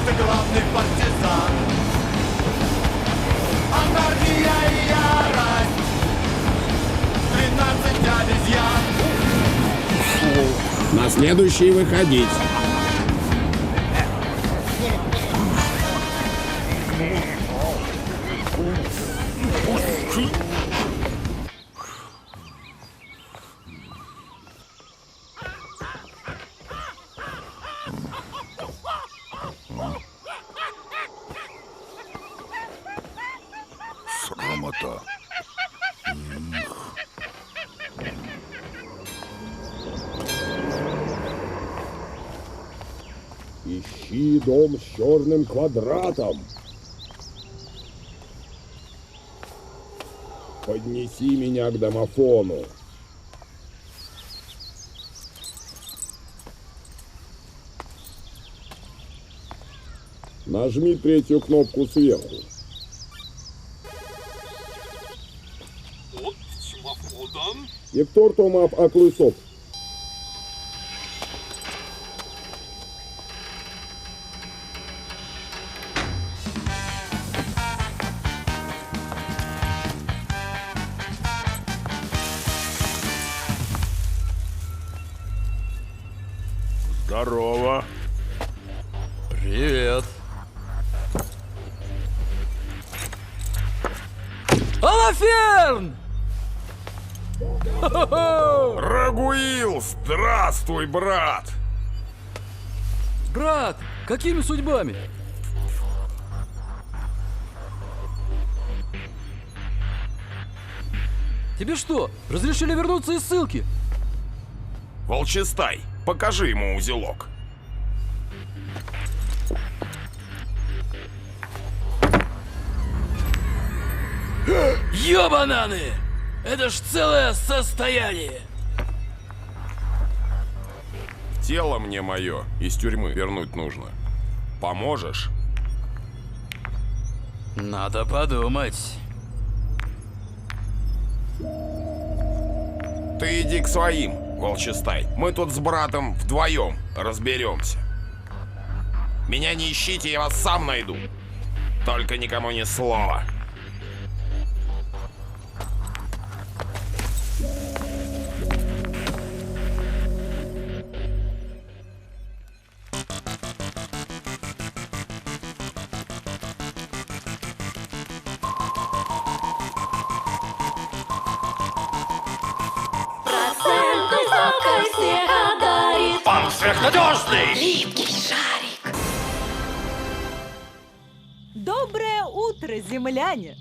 ты главный партизан. Анархия и ярость, 13 обезьян. На следующий выходить. Срамота. Ищи дом с черным квадратом. Поднеси меня к домофону. Нажми третью кнопку сверху. Ектор Томап Аклысоп. Здорово. Привет. Алаферн! Рагуил, здравствуй, брат! Брат, какими судьбами? Тебе что, разрешили вернуться из ссылки? Волчестай, покажи ему узелок. Ёбананы! Это ж целое состояние! Тело мне мое из тюрьмы вернуть нужно. Поможешь? Надо подумать. Ты иди к своим, Волчестай. Мы тут с братом вдвоем разберемся. Меня не ищите, я вас сам найду. Только никому ни слова. Он сверхнадежный! Липкий шарик. Доброе утро, земляне!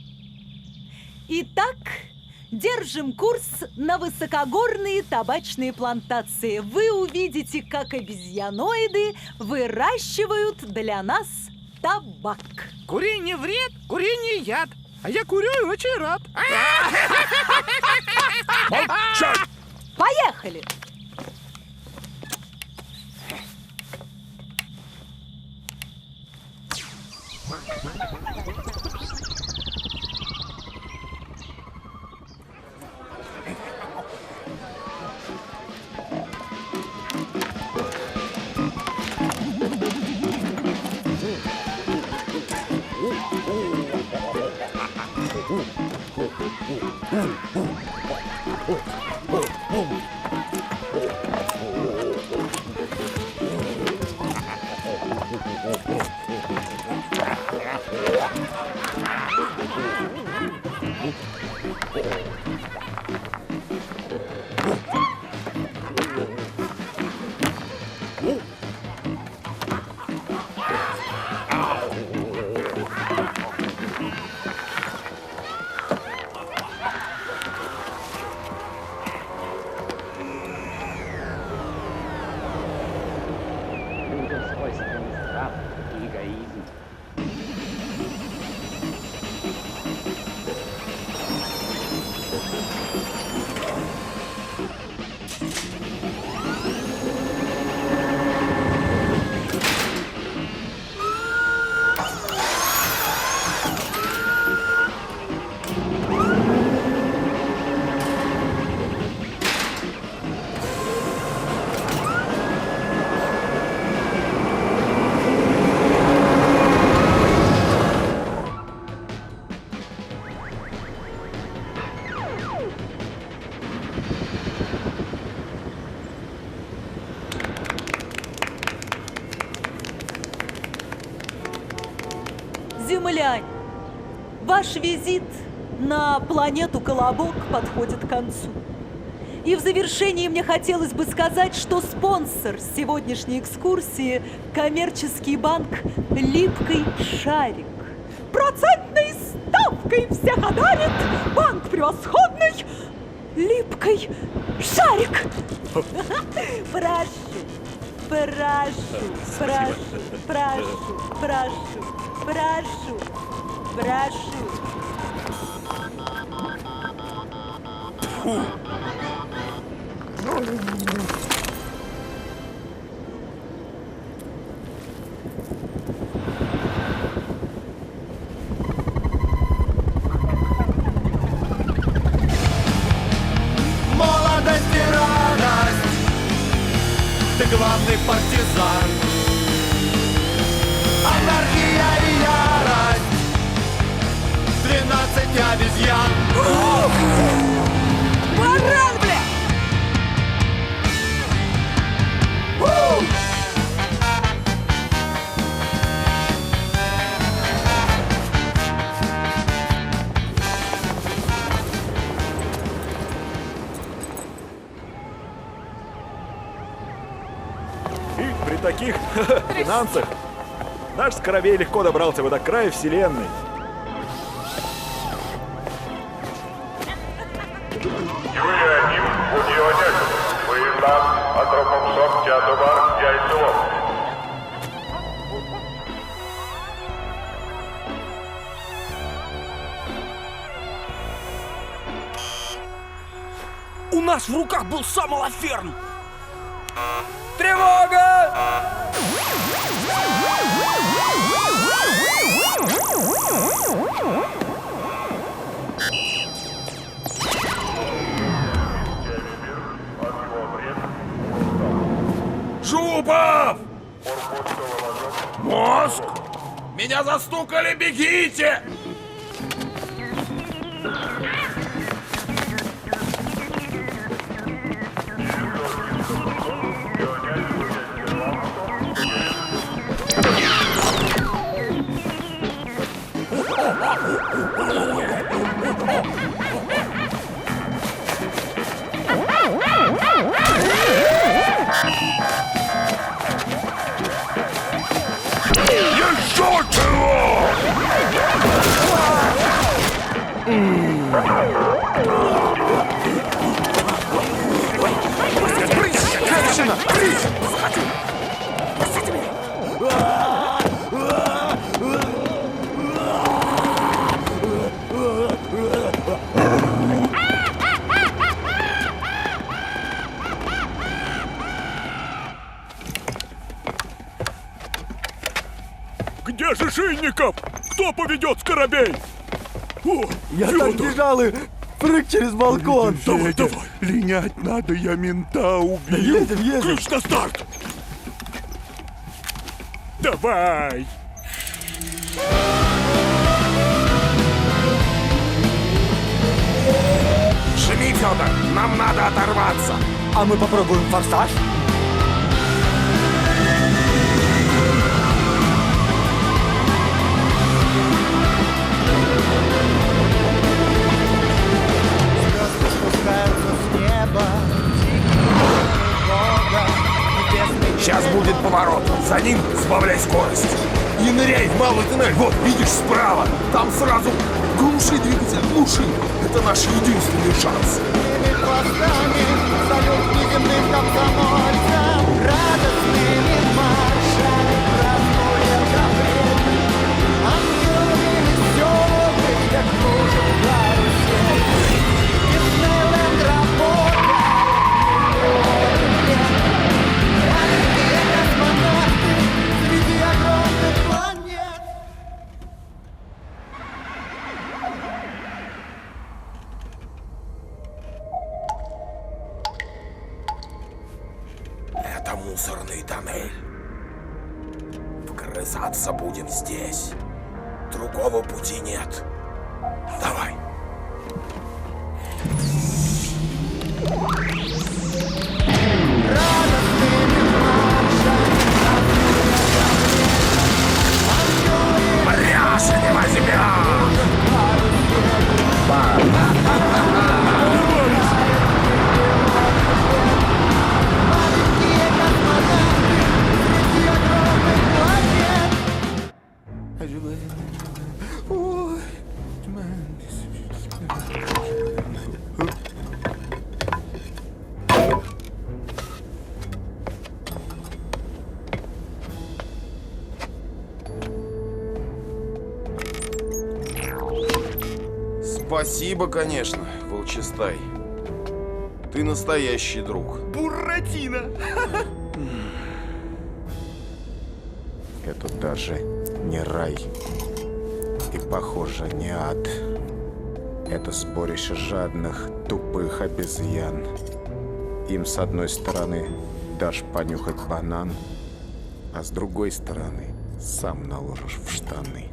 Итак, держим курс на высокогорные табачные плантации. Вы увидите, как обезьяноиды выращивают для нас табак. Курение вред, курение яд. А я курю и очень рад. Молчать! Поехали! Земляне, ваш визит на планету Колобок подходит к концу. И в завершении мне хотелось бы сказать, что спонсор сегодняшней экскурсии – коммерческий банк «Липкий шарик». Процентной ставкой всех одарит банк превосходный «Липкий шарик». Прошу, прошу, прошу, прошу, прошу, прошу, прошу. Фу. Молодость и радость, ты главный партизан. Анархия и ярость, 12 обезьян. Баран, бля! И при таких финансах наш Скоробей легко добрался бы до края вселенной. Юлия-1, Будионек, Военнам, Антропомсок, Театовар, Яйцелов. У нас в руках был сам Алаферн! Тревога! Шупов! Мозг! Меня застукали, бегите! Еще чего? Женщина, брысь! Где же Шинников? Кто поведет Скоробей? О, Я так бежал и прыг через балкон. Давай, давай. Линять надо, я мента убью. Да едем. Ключ на старт. Давай. Жми, Федор, нам надо оторваться. А мы попробуем форсаж? Сейчас будет поворот. За ним сбавляй скорость. И ныряй в малый туннель. Вот, видишь, справа. Там сразу глуши двигатель, глуши. Это наш единственный шанс. Это мусорный тоннель. Вгрызаться будем здесь. Другого пути нет. Давай. Ряшеного земля! Спасибо, конечно, Волчистай. Ты настоящий друг. Буратино! Это даже не рай. И, похоже, не ад. Это сборище жадных, тупых обезьян. Им с одной стороны дашь понюхать банан, а с другой стороны сам наложишь в штаны.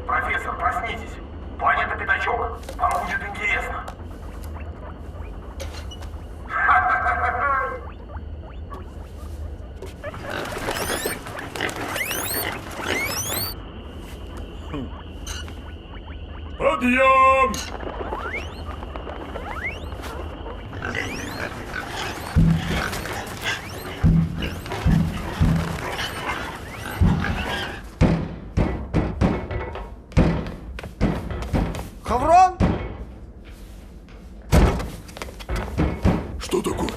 Профессор, проснитесь! Планета Пятачок! Вам будет интересно! Подъем! Хаврон? Что такое?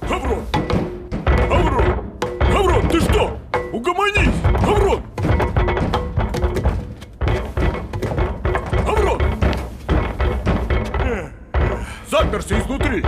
Хаврон! Хаврон! Хаврон, ты что? Угомонись! Хаврон! Хаврон! Заперся изнутри!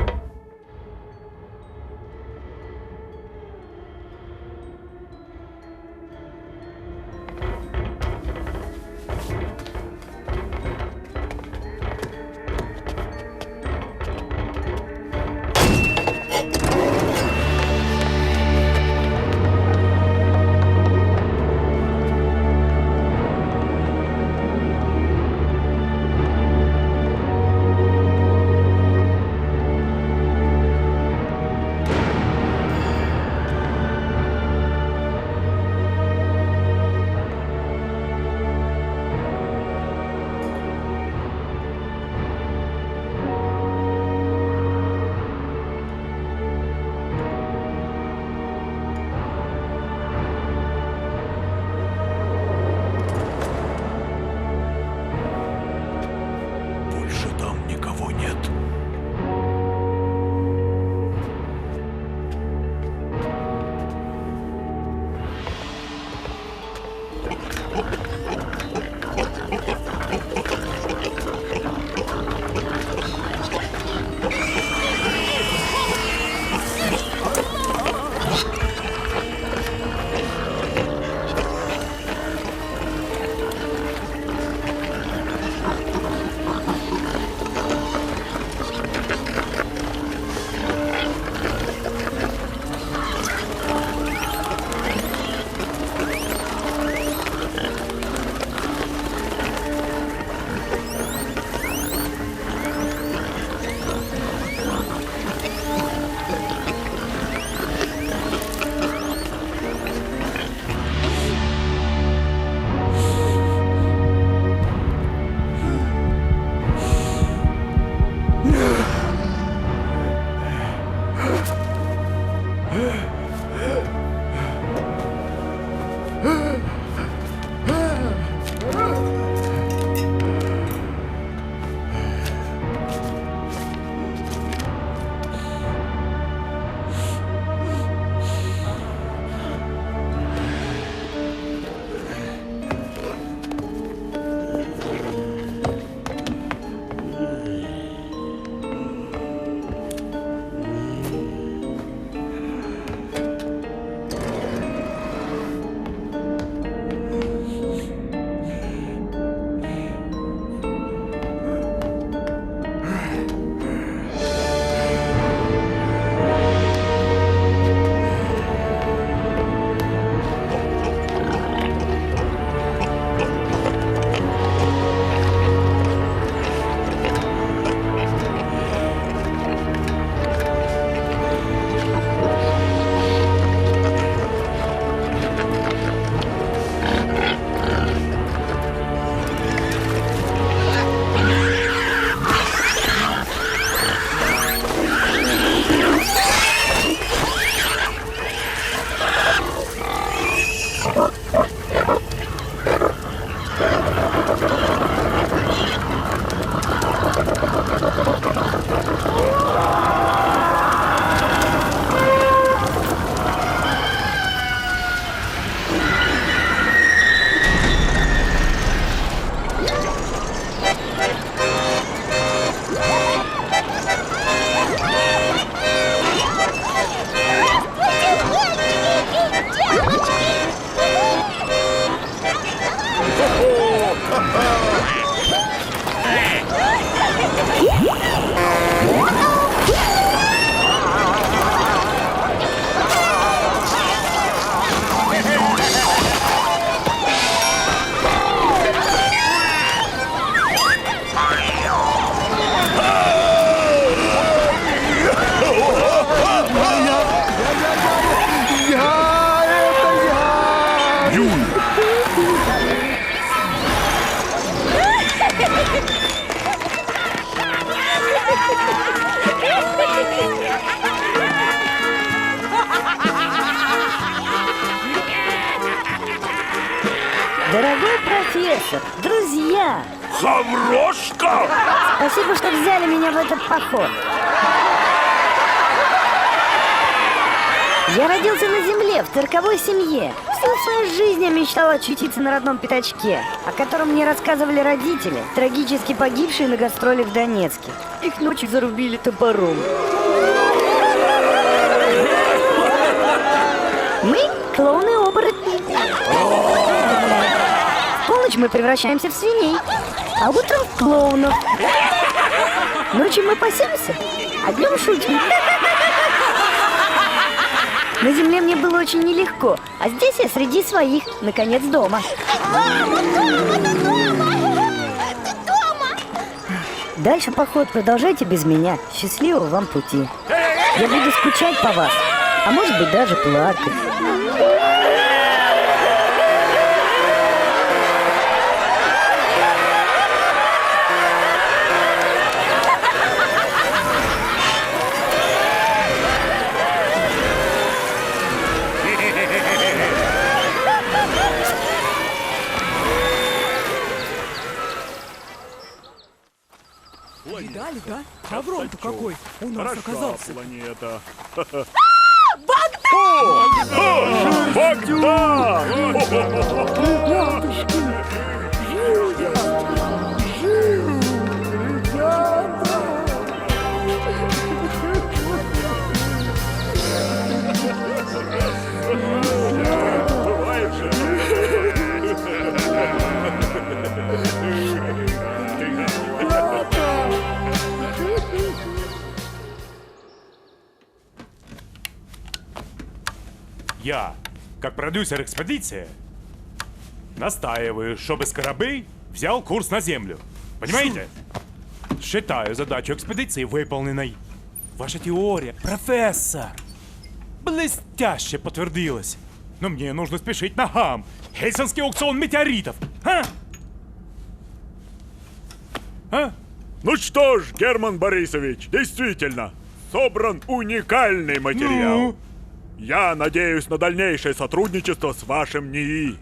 профессор, друзья! Хаврошка! Спасибо, что взяли меня в этот поход. Я родился на земле, в цирковой семье. Всю свою жизнь я мечтал очутиться на родном пятачке, о котором мне рассказывали родители, трагически погибшие на гастролях в Донецке. Их ночью зарубили топором. Мы клоуны-оборотни. В полночь мы превращаемся в свиней, а утром в клоунов. Ночью мы пасемся, а днем шутим. На земле мне было очень нелегко, а здесь я среди своих, наконец, дома. Дальше поход продолжайте без меня. Счастливого вам пути. Я буду скучать по вас, а может быть даже плакать. Видали, да? Хаврон-то какой у нас оказался. Планета. Я, как продюсер экспедиции, настаиваю, чтобы Скоробей взял курс на Землю. Понимаете? Считаю задачу экспедиции выполненной. Ваша теория, профессор, блестяще подтвердилась. Но мне нужно спешить на Хам. Хельсинский аукцион метеоритов. Ну что ж, Герман Борисович, действительно, собран уникальный материал. Я надеюсь на дальнейшее сотрудничество с вашим НИИ.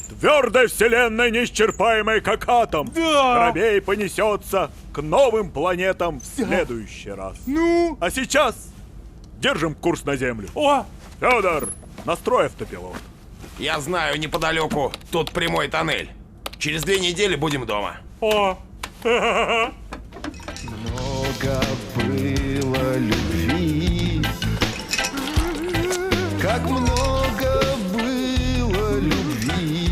Твердой вселенной, неисчерпаемой как атом. Скоробей понесется к новым планетам в следующий раз. А сейчас держим курс на Землю. Федор, настрой автопилот. Я знаю, неподалеку тут прямой тоннель. Через 2 недели будем дома. Много было любви, как много было любви,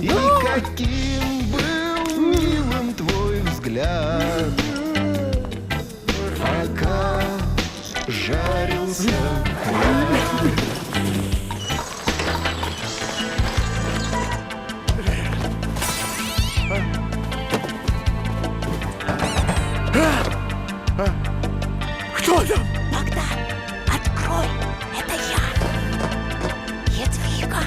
и каким был милым твой взгляд, пока жарился хлеб. Кто там? Богдан, открой, это я, Едвига.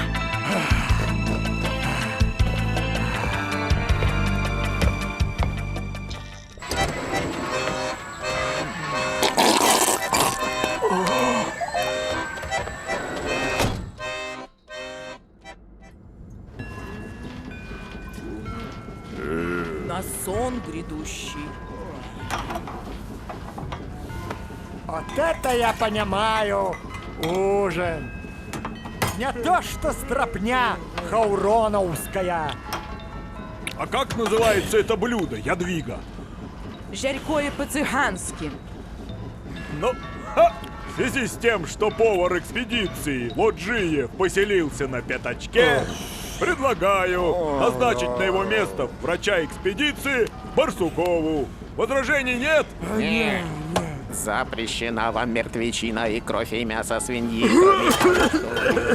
На сон грядущий. Вот это я понимаю! Ужин! Не то что стропня хауроновская. А как называется это блюдо, Ядвига? Жаркое по-цыгански. Ну, в связи с тем, что повар экспедиции Лоджиев поселился на пятачке, предлагаю назначить на его место врача экспедиции Барсукову. Возражений нет? Нет. Запрещена вам мертвечина и кровь и мясо свиньи, кроме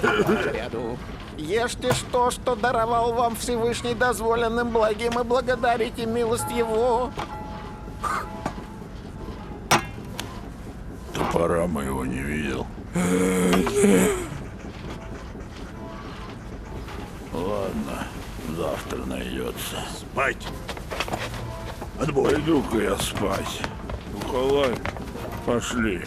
того, что ряду. Ешьте что даровал вам Всевышний дозволенным благим, и благодарите милость его. Топора моего не видел. Ладно, завтра найдется. Спать. Отбой. Пойду-ка я спать. Ухалай, пошли.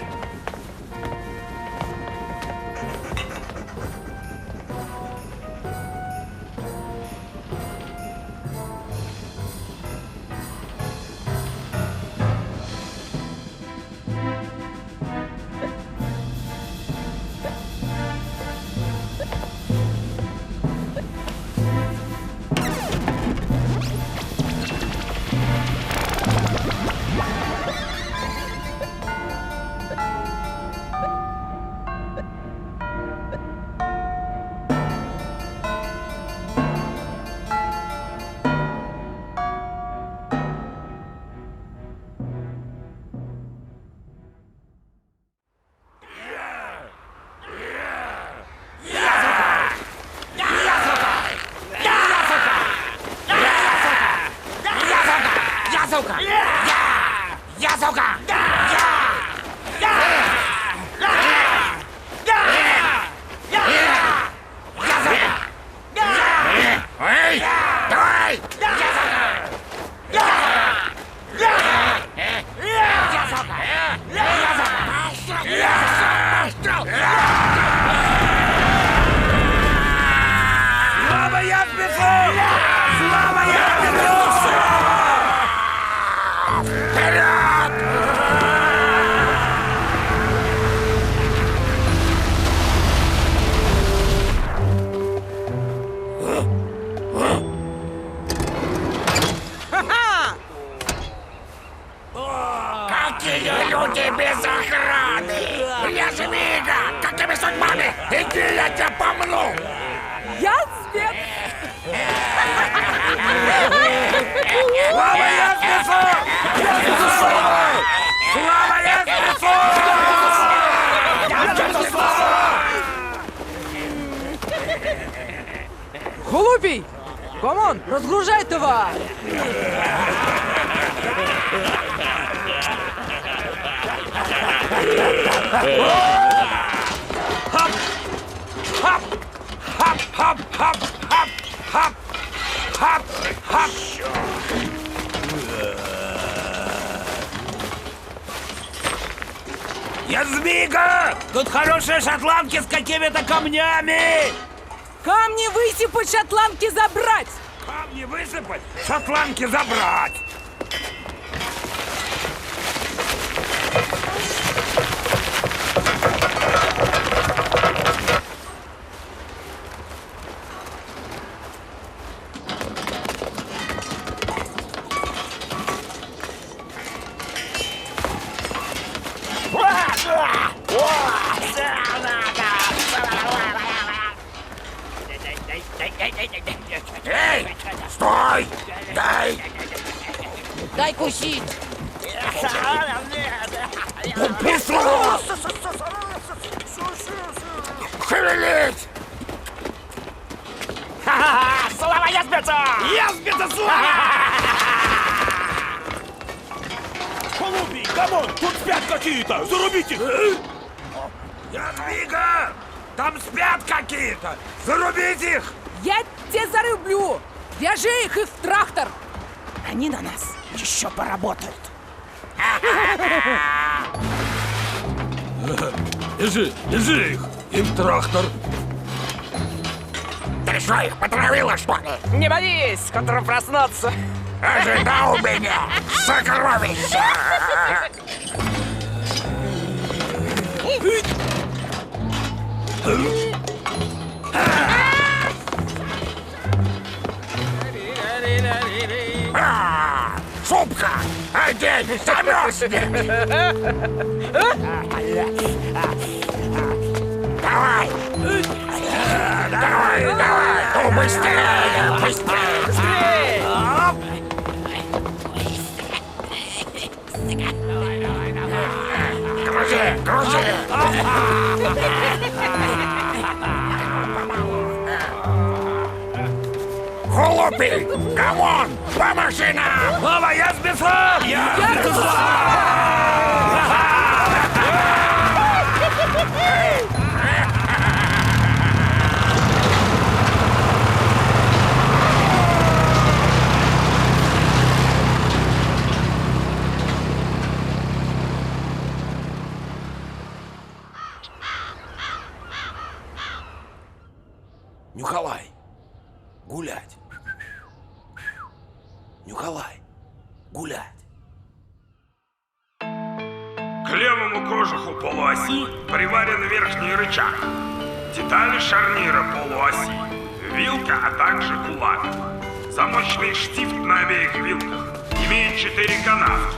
сука! Я сука! Эй! Давай! Слава я спецу! Слава я спецу! Вперед! Какие люди без охраны! Я Змейка! Какими судьбами? Иди, я тебя помну! Я спец! Слава я спецу! Я спецу! Слава я спецу! Я спецу! Голубей! Камон, разгружай этого! Хап! Хап! Хап! Хап! Хап! Хап! Хап! Хап! Хап! Я Змейка! Тут хорошие шотландки с какими-то камнями! Камни высыпать, шотландки забрать! Камни высыпать, шотландки забрать! Эй! Стой! Дай! Дай кусить! Шевелись! Слава я спеца! Я спеца, Голубей, камон! Тут спят какие-то! Зарубить их! Я Змейка! Там спят какие-то! Зарубить их! Я тебя зарублю! Вяжи их и в трактор! Они на нас еще поработают. Держи их! Им трактор! Ты что, их потравила, что ли? Не боись, скоро проснуться. Ожидал меня, сокровища! Сумка! Одень! Замерзнет! Давай! Давай! Ну, быстрее! Быстрее! Грузи! Грузи! Голубей! Камон! Помоги нам! Слава, я спецом! Я Нюхалай! Гулять! Нюхалай! Гулять! К левому кожуху полуоси приварен верхний рычаг. Детали шарнира полуоси. Вилка, а также кулак. Замочный штифт на обеих вилках. Имеет 4 канавки.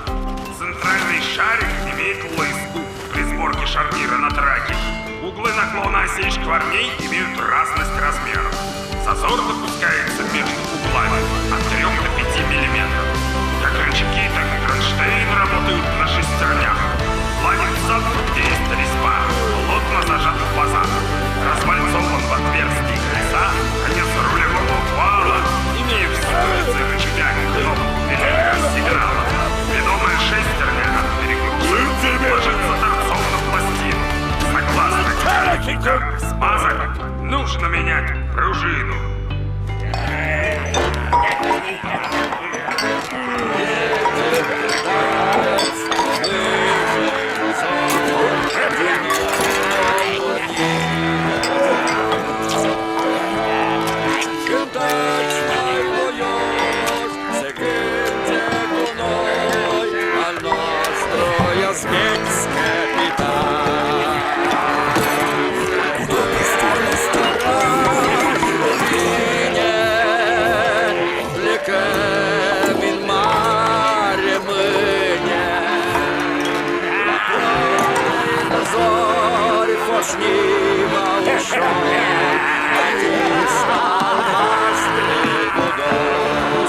Центральный шарик имеет лыску при сборке шарнира на траке. Углы наклона осей шкварней имеют разность размеров. Зазор допускается между углами от 3 до 5 миллиметров. Как рычаги, так и кронштейн работают на шестернях. Планет зад, где есть резьба, плотно зажат в пазах. Развальцован в отверстии колеса, конец рулевого вала, имея в ситуации рычагах кнопку переливания сигнала. спецкапитан.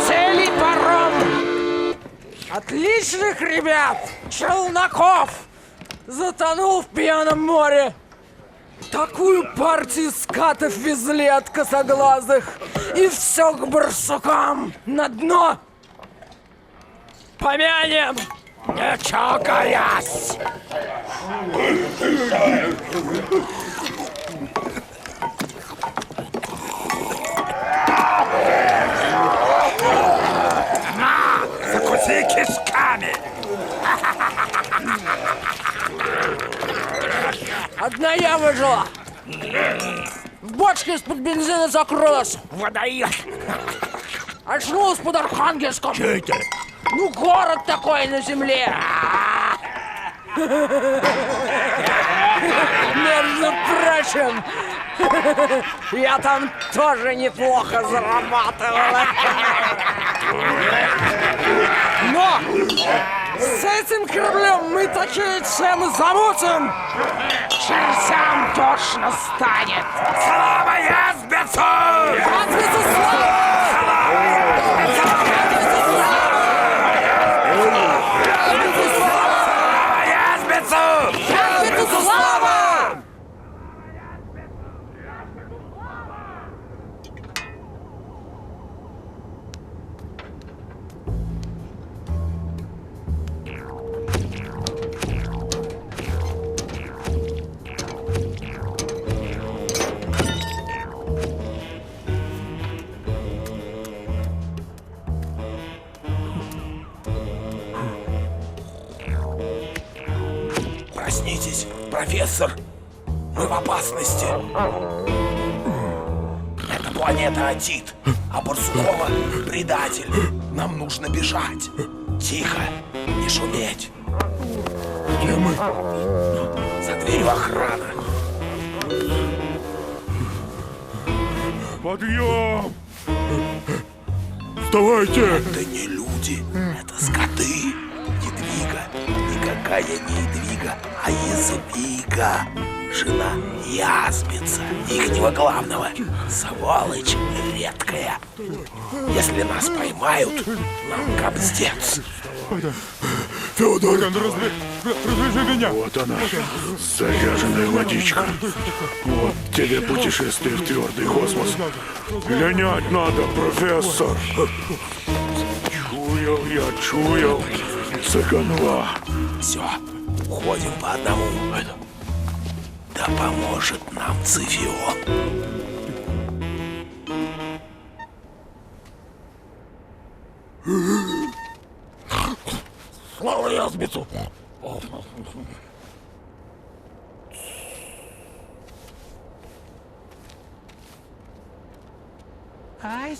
Целый паром! Отличных ребят! Челноков! Затонул в пьяном море! Такую партию скатов везли от косоглазых! И все к барсукам! На дно! Помянем! Не чокаясь! На, закуси кишками! Одна я выжила! В бочке из-под бензина закрылась! Водоед! Очнулась под Архангельском! Че это? Ну, город такой на земле! Между прочим, я там тоже неплохо зарабатывала. Но с этим кораблем мы такие темы замутим, чертям точно станет. Слава Язбецу! Язбецу слава! Язбецу слава! Проснитесь, профессор. Мы в опасности. Это планета Атит, а Барсукова — предатель. Нам нужно бежать. Тихо, не шуметь. Где мы? За дверью охрана. Подъем! Вставайте! Это не люди, это скоты. Едвига, никакая не Едвига, а Язвига. Жена Язбеца, ихнего главного. Сволочь редкая. Если нас поймают, нам кобздец. Федор, развяжи меня! Вот она, заряженная водичка. Вот тебе путешествие в твердый космос. Гонять надо, профессор. Чуял, цыганва. Все, уходим по одному. Да поможет нам Цифион. Слава Язбецу! Ай!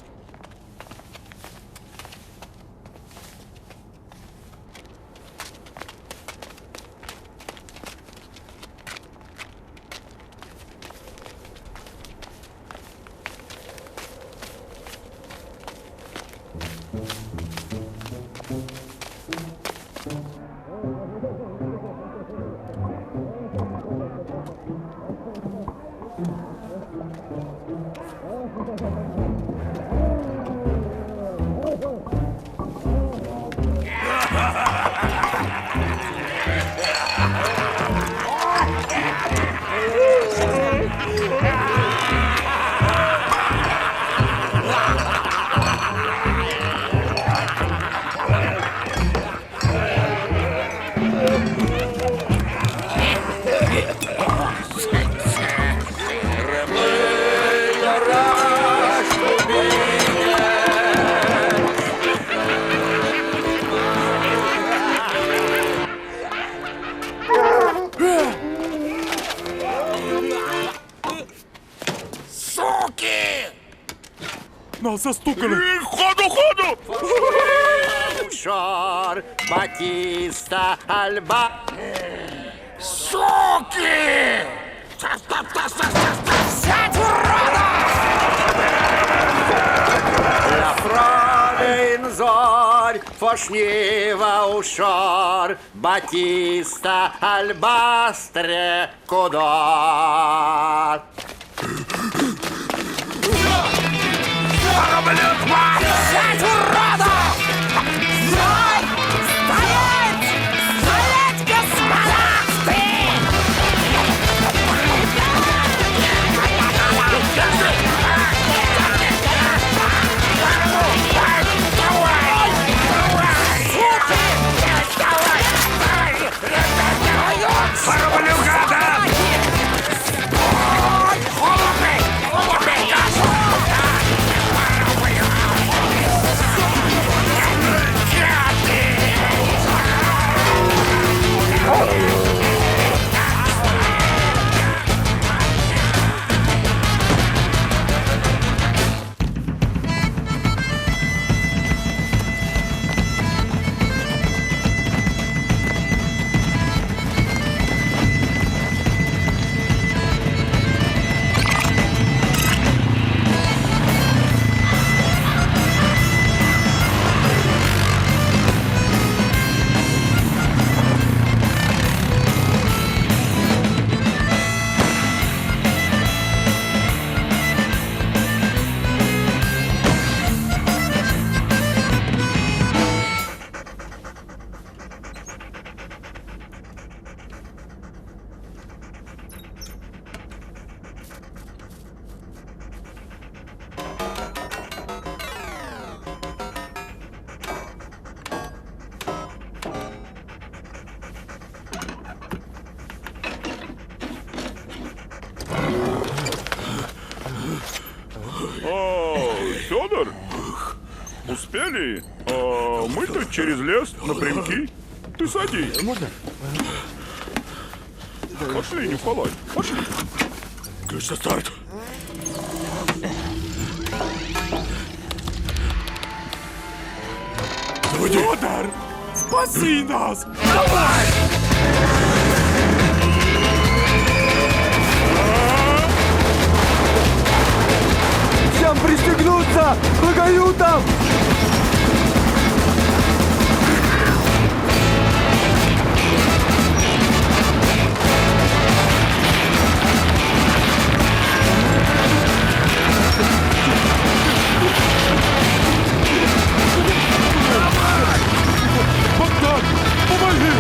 Нас застукали! Ходу! Ушор, Батиста, Альба... Суки! Сядь, урода! La Fräulein Zorg, Forsniva Ушор, Батиста, Альбастре, Кудор. Сядь, урода! Стой! Стоять! Стоять, космонавты! Федор? Успели? Мы тут через лес напрямки. Ты садись. Можно? Пошли, Николай, пошли. Ключ на старт. Федор, спаси нас! Давай! Всем пристегнуться! По каютам! Богдан, помоги!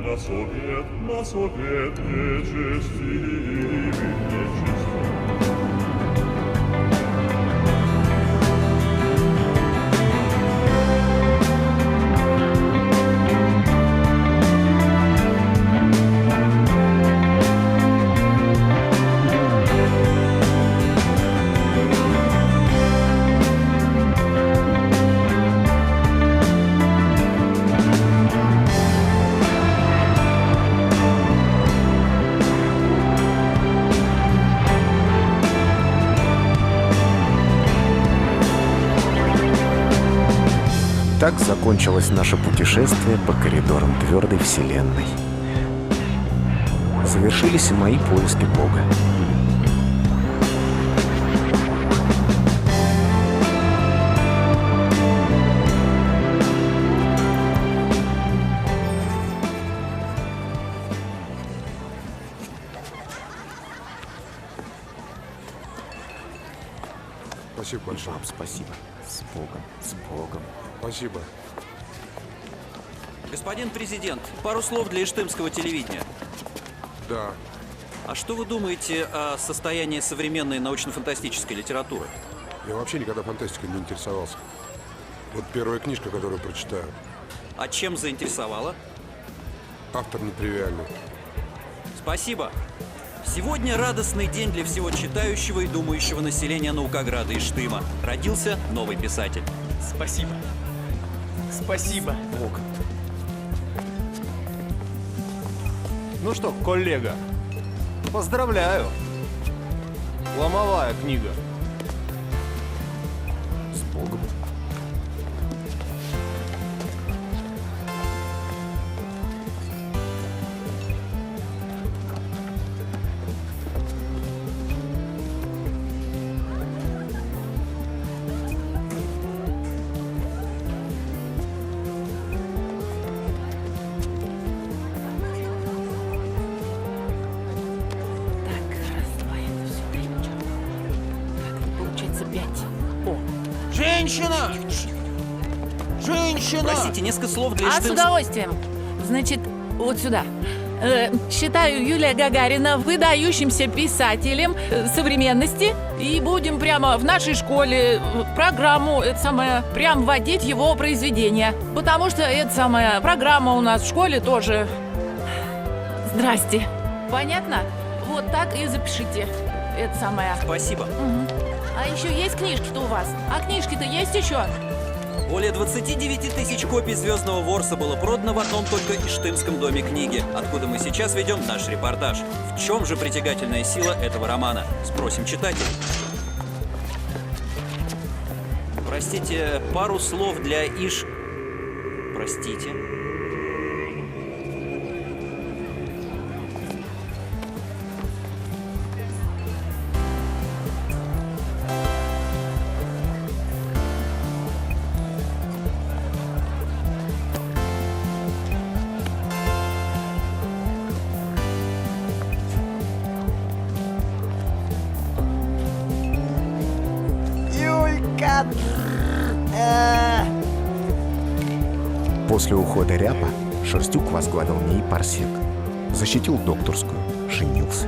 на совет нечести и нечисти. Так закончилось наше путешествие по коридорам твердой вселенной. Завершились и мои поиски Бога. Спасибо большое. Спасибо. С Богом, с Богом. Спасибо. Господин президент, пару слов для иштымского телевидения. Да. А что вы думаете о состоянии современной научно-фантастической литературы? Я вообще никогда фантастикой не интересовался. Вот первая книжка, которую прочитаю. А чем заинтересовала? Автор нетривиальный. Спасибо. Сегодня радостный день для всего читающего и думающего населения Наукограда Иштыма. Родился новый писатель. Спасибо. Спасибо. Бог. Ну что, коллега, поздравляю. Ломовая книга. С Богом. Женщина! Женщина! Простите, несколько слов для А с иштымского... удовольствием. Значит, вот сюда. Считаю Юлия Гагарина выдающимся писателем современности. И будем прямо в нашей школе программу, прям вводить его произведения. Потому что эта самая программа у нас в школе тоже. Здрасте. Понятно? Вот так и запишите. Это самое. Спасибо. А еще есть книжки-то у вас? А книжки-то есть еще? Более 29 тысяч копий «Звездного ворса» было продано в одном только Иштымском доме книги, откуда мы сейчас ведем наш репортаж. В чем же притягательная сила этого романа? Спросим читателей. Простите, пару слов для Простите. Юлька! После ухода Ряпа Шерстюк возглавил НИИ «Парсек», защитил докторскую, женился.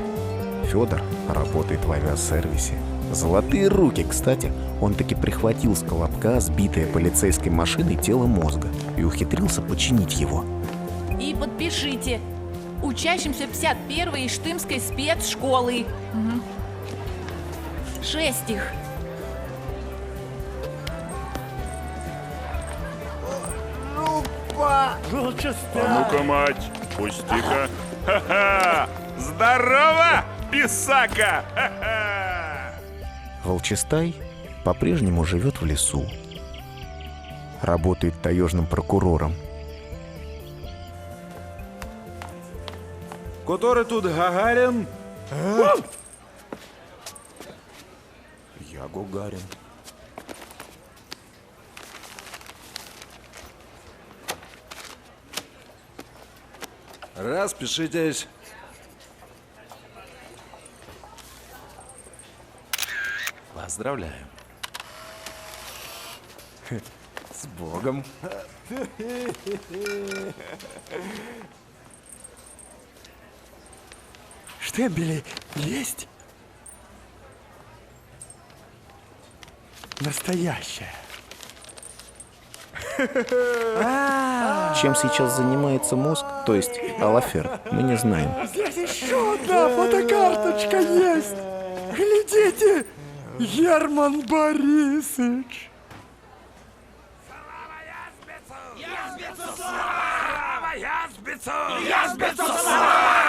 Федор работает в авиасервисе. Золотые руки, кстати, он таки прихватил с Колобка сбитое полицейской машиной тело мозга и ухитрился починить его. И подпишите. Учащимся 51-й Иштымской спецшколы. 6 их. А ну-ка, мать, пусти-ка. Ха-ха! Здорово, писака! Ха-ха! Волчистай по-прежнему живет в лесу. Работает таежным прокурором. Который тут Гагарин? Я Гагарин. Распишитесь. Поздравляю. С Богом. Штемпели есть? Настоящая. Чем сейчас занимается мозг, то есть Алафер, мы не знаем. Здесь еще одна фотокарточка есть. Глядите, Герман Борисович.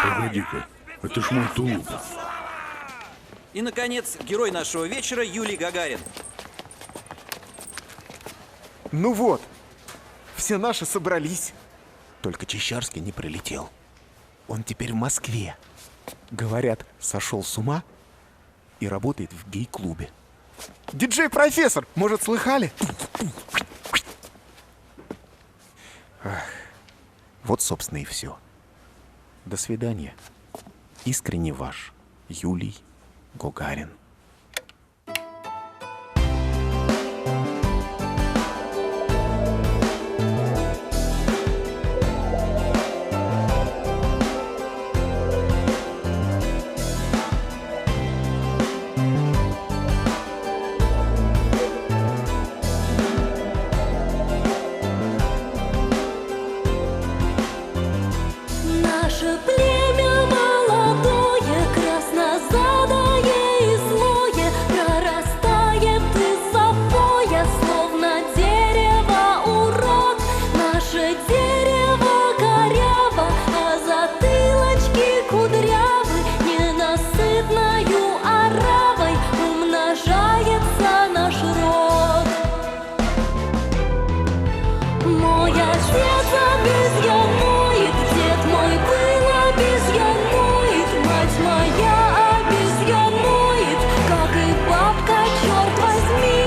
Погоди-ка, это ж мой тулуп. И, наконец, герой нашего вечера Юлий Гагарин. Ну вот, все наши собрались. Только Чещарский не прилетел. Он теперь в Москве. Говорят, сошел с ума и работает в гей-клубе. Диджей-профессор, может, слыхали? Ах, вот, собственно, и все. До свидания. Искренне ваш, Юлий Гагарин. Наше племя молодое, краснозадое и злое, прорастает из-за поя, словно дерево урод. Наше дерево коряво, а затылочки кудрявы, ненасытною оравой умножается наш род. Мой отец обезьяноид, дед мой был обезьяноид, мать моя обезьяноид, как и бабка, черт возьми.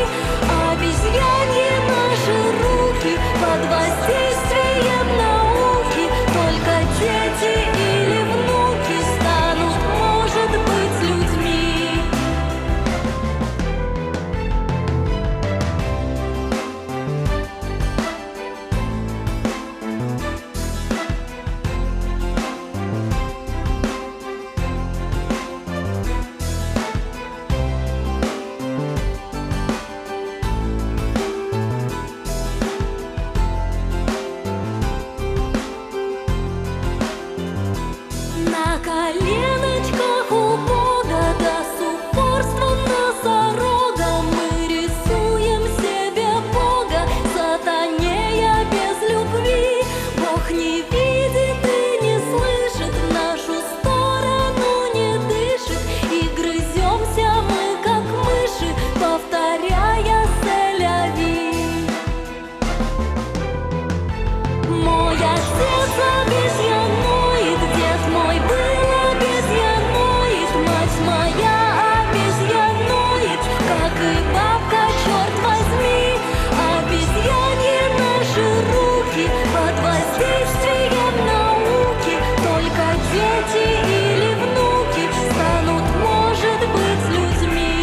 Обезьяньи наши руки под воздействием науки, только дети или внуки станут, может быть, людьми. На коленочках у Бога, да с упорством носорога, мы рисуем себе Бога, сатанея без любви. Бог не видит и не слышит, в нашу сторону не дышит, и грыземся мы, как мыши, повторяя «Селяви». Мой отец обезьяноид, дед мой был обезьяноид, мать моя обезьяноид, как и бабка, черт возьми. Обезьяньи наши руки под воздействием науки, только дети или внуки станут, может быть, людьми.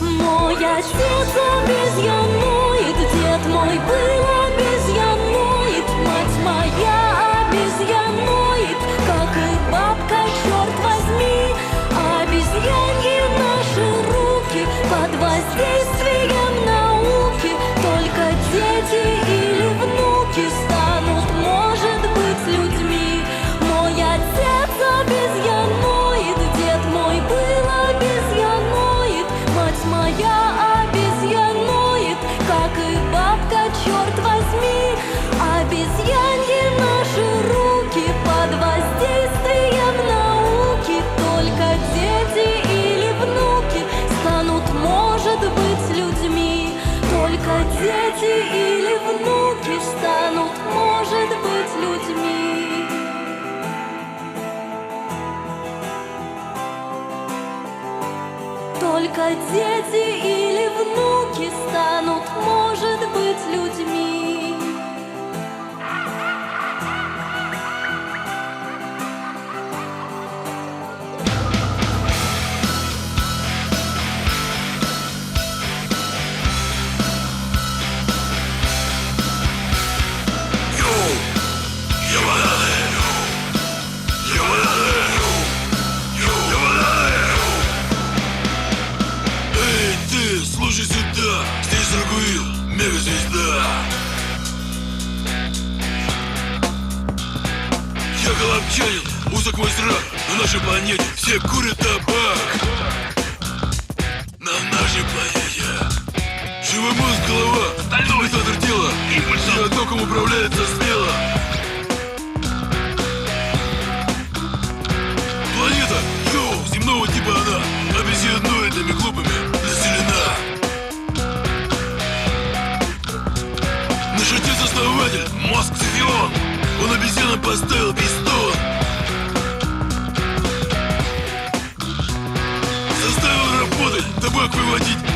Мой отец обезьяноид, дед мой был обезьяноид, мать моя обезьяноид, как и бабка, черт возьми. Обезьяньи наши руки под воздействием науки, только дети или внуки станут, может быть, людьми. Мой отец обезьяноид, дед мой был обезьяноид, мать моя обезьяноид, как и бабка, черт возьми. Обезьяньи наши руки под воздействием науки, только дети или внуки станут, может быть, людьми. Только дети или внуки станут, может быть, людьми. Только дети или внуки станут, может быть, Азрагуил, мегазвезда. Я голубчанин, узок мой зрак. На нашей планете все курят табак. На нашей планете живой мозг, голова, стализатор тела, импульсом током управляется смело. Планета, йоу, земного типа она, обезьяноидами глупыми населена. Наш отец-основатель, мозг Цефион, он обезьянам поставил пистон. Заставил работать, табак выводить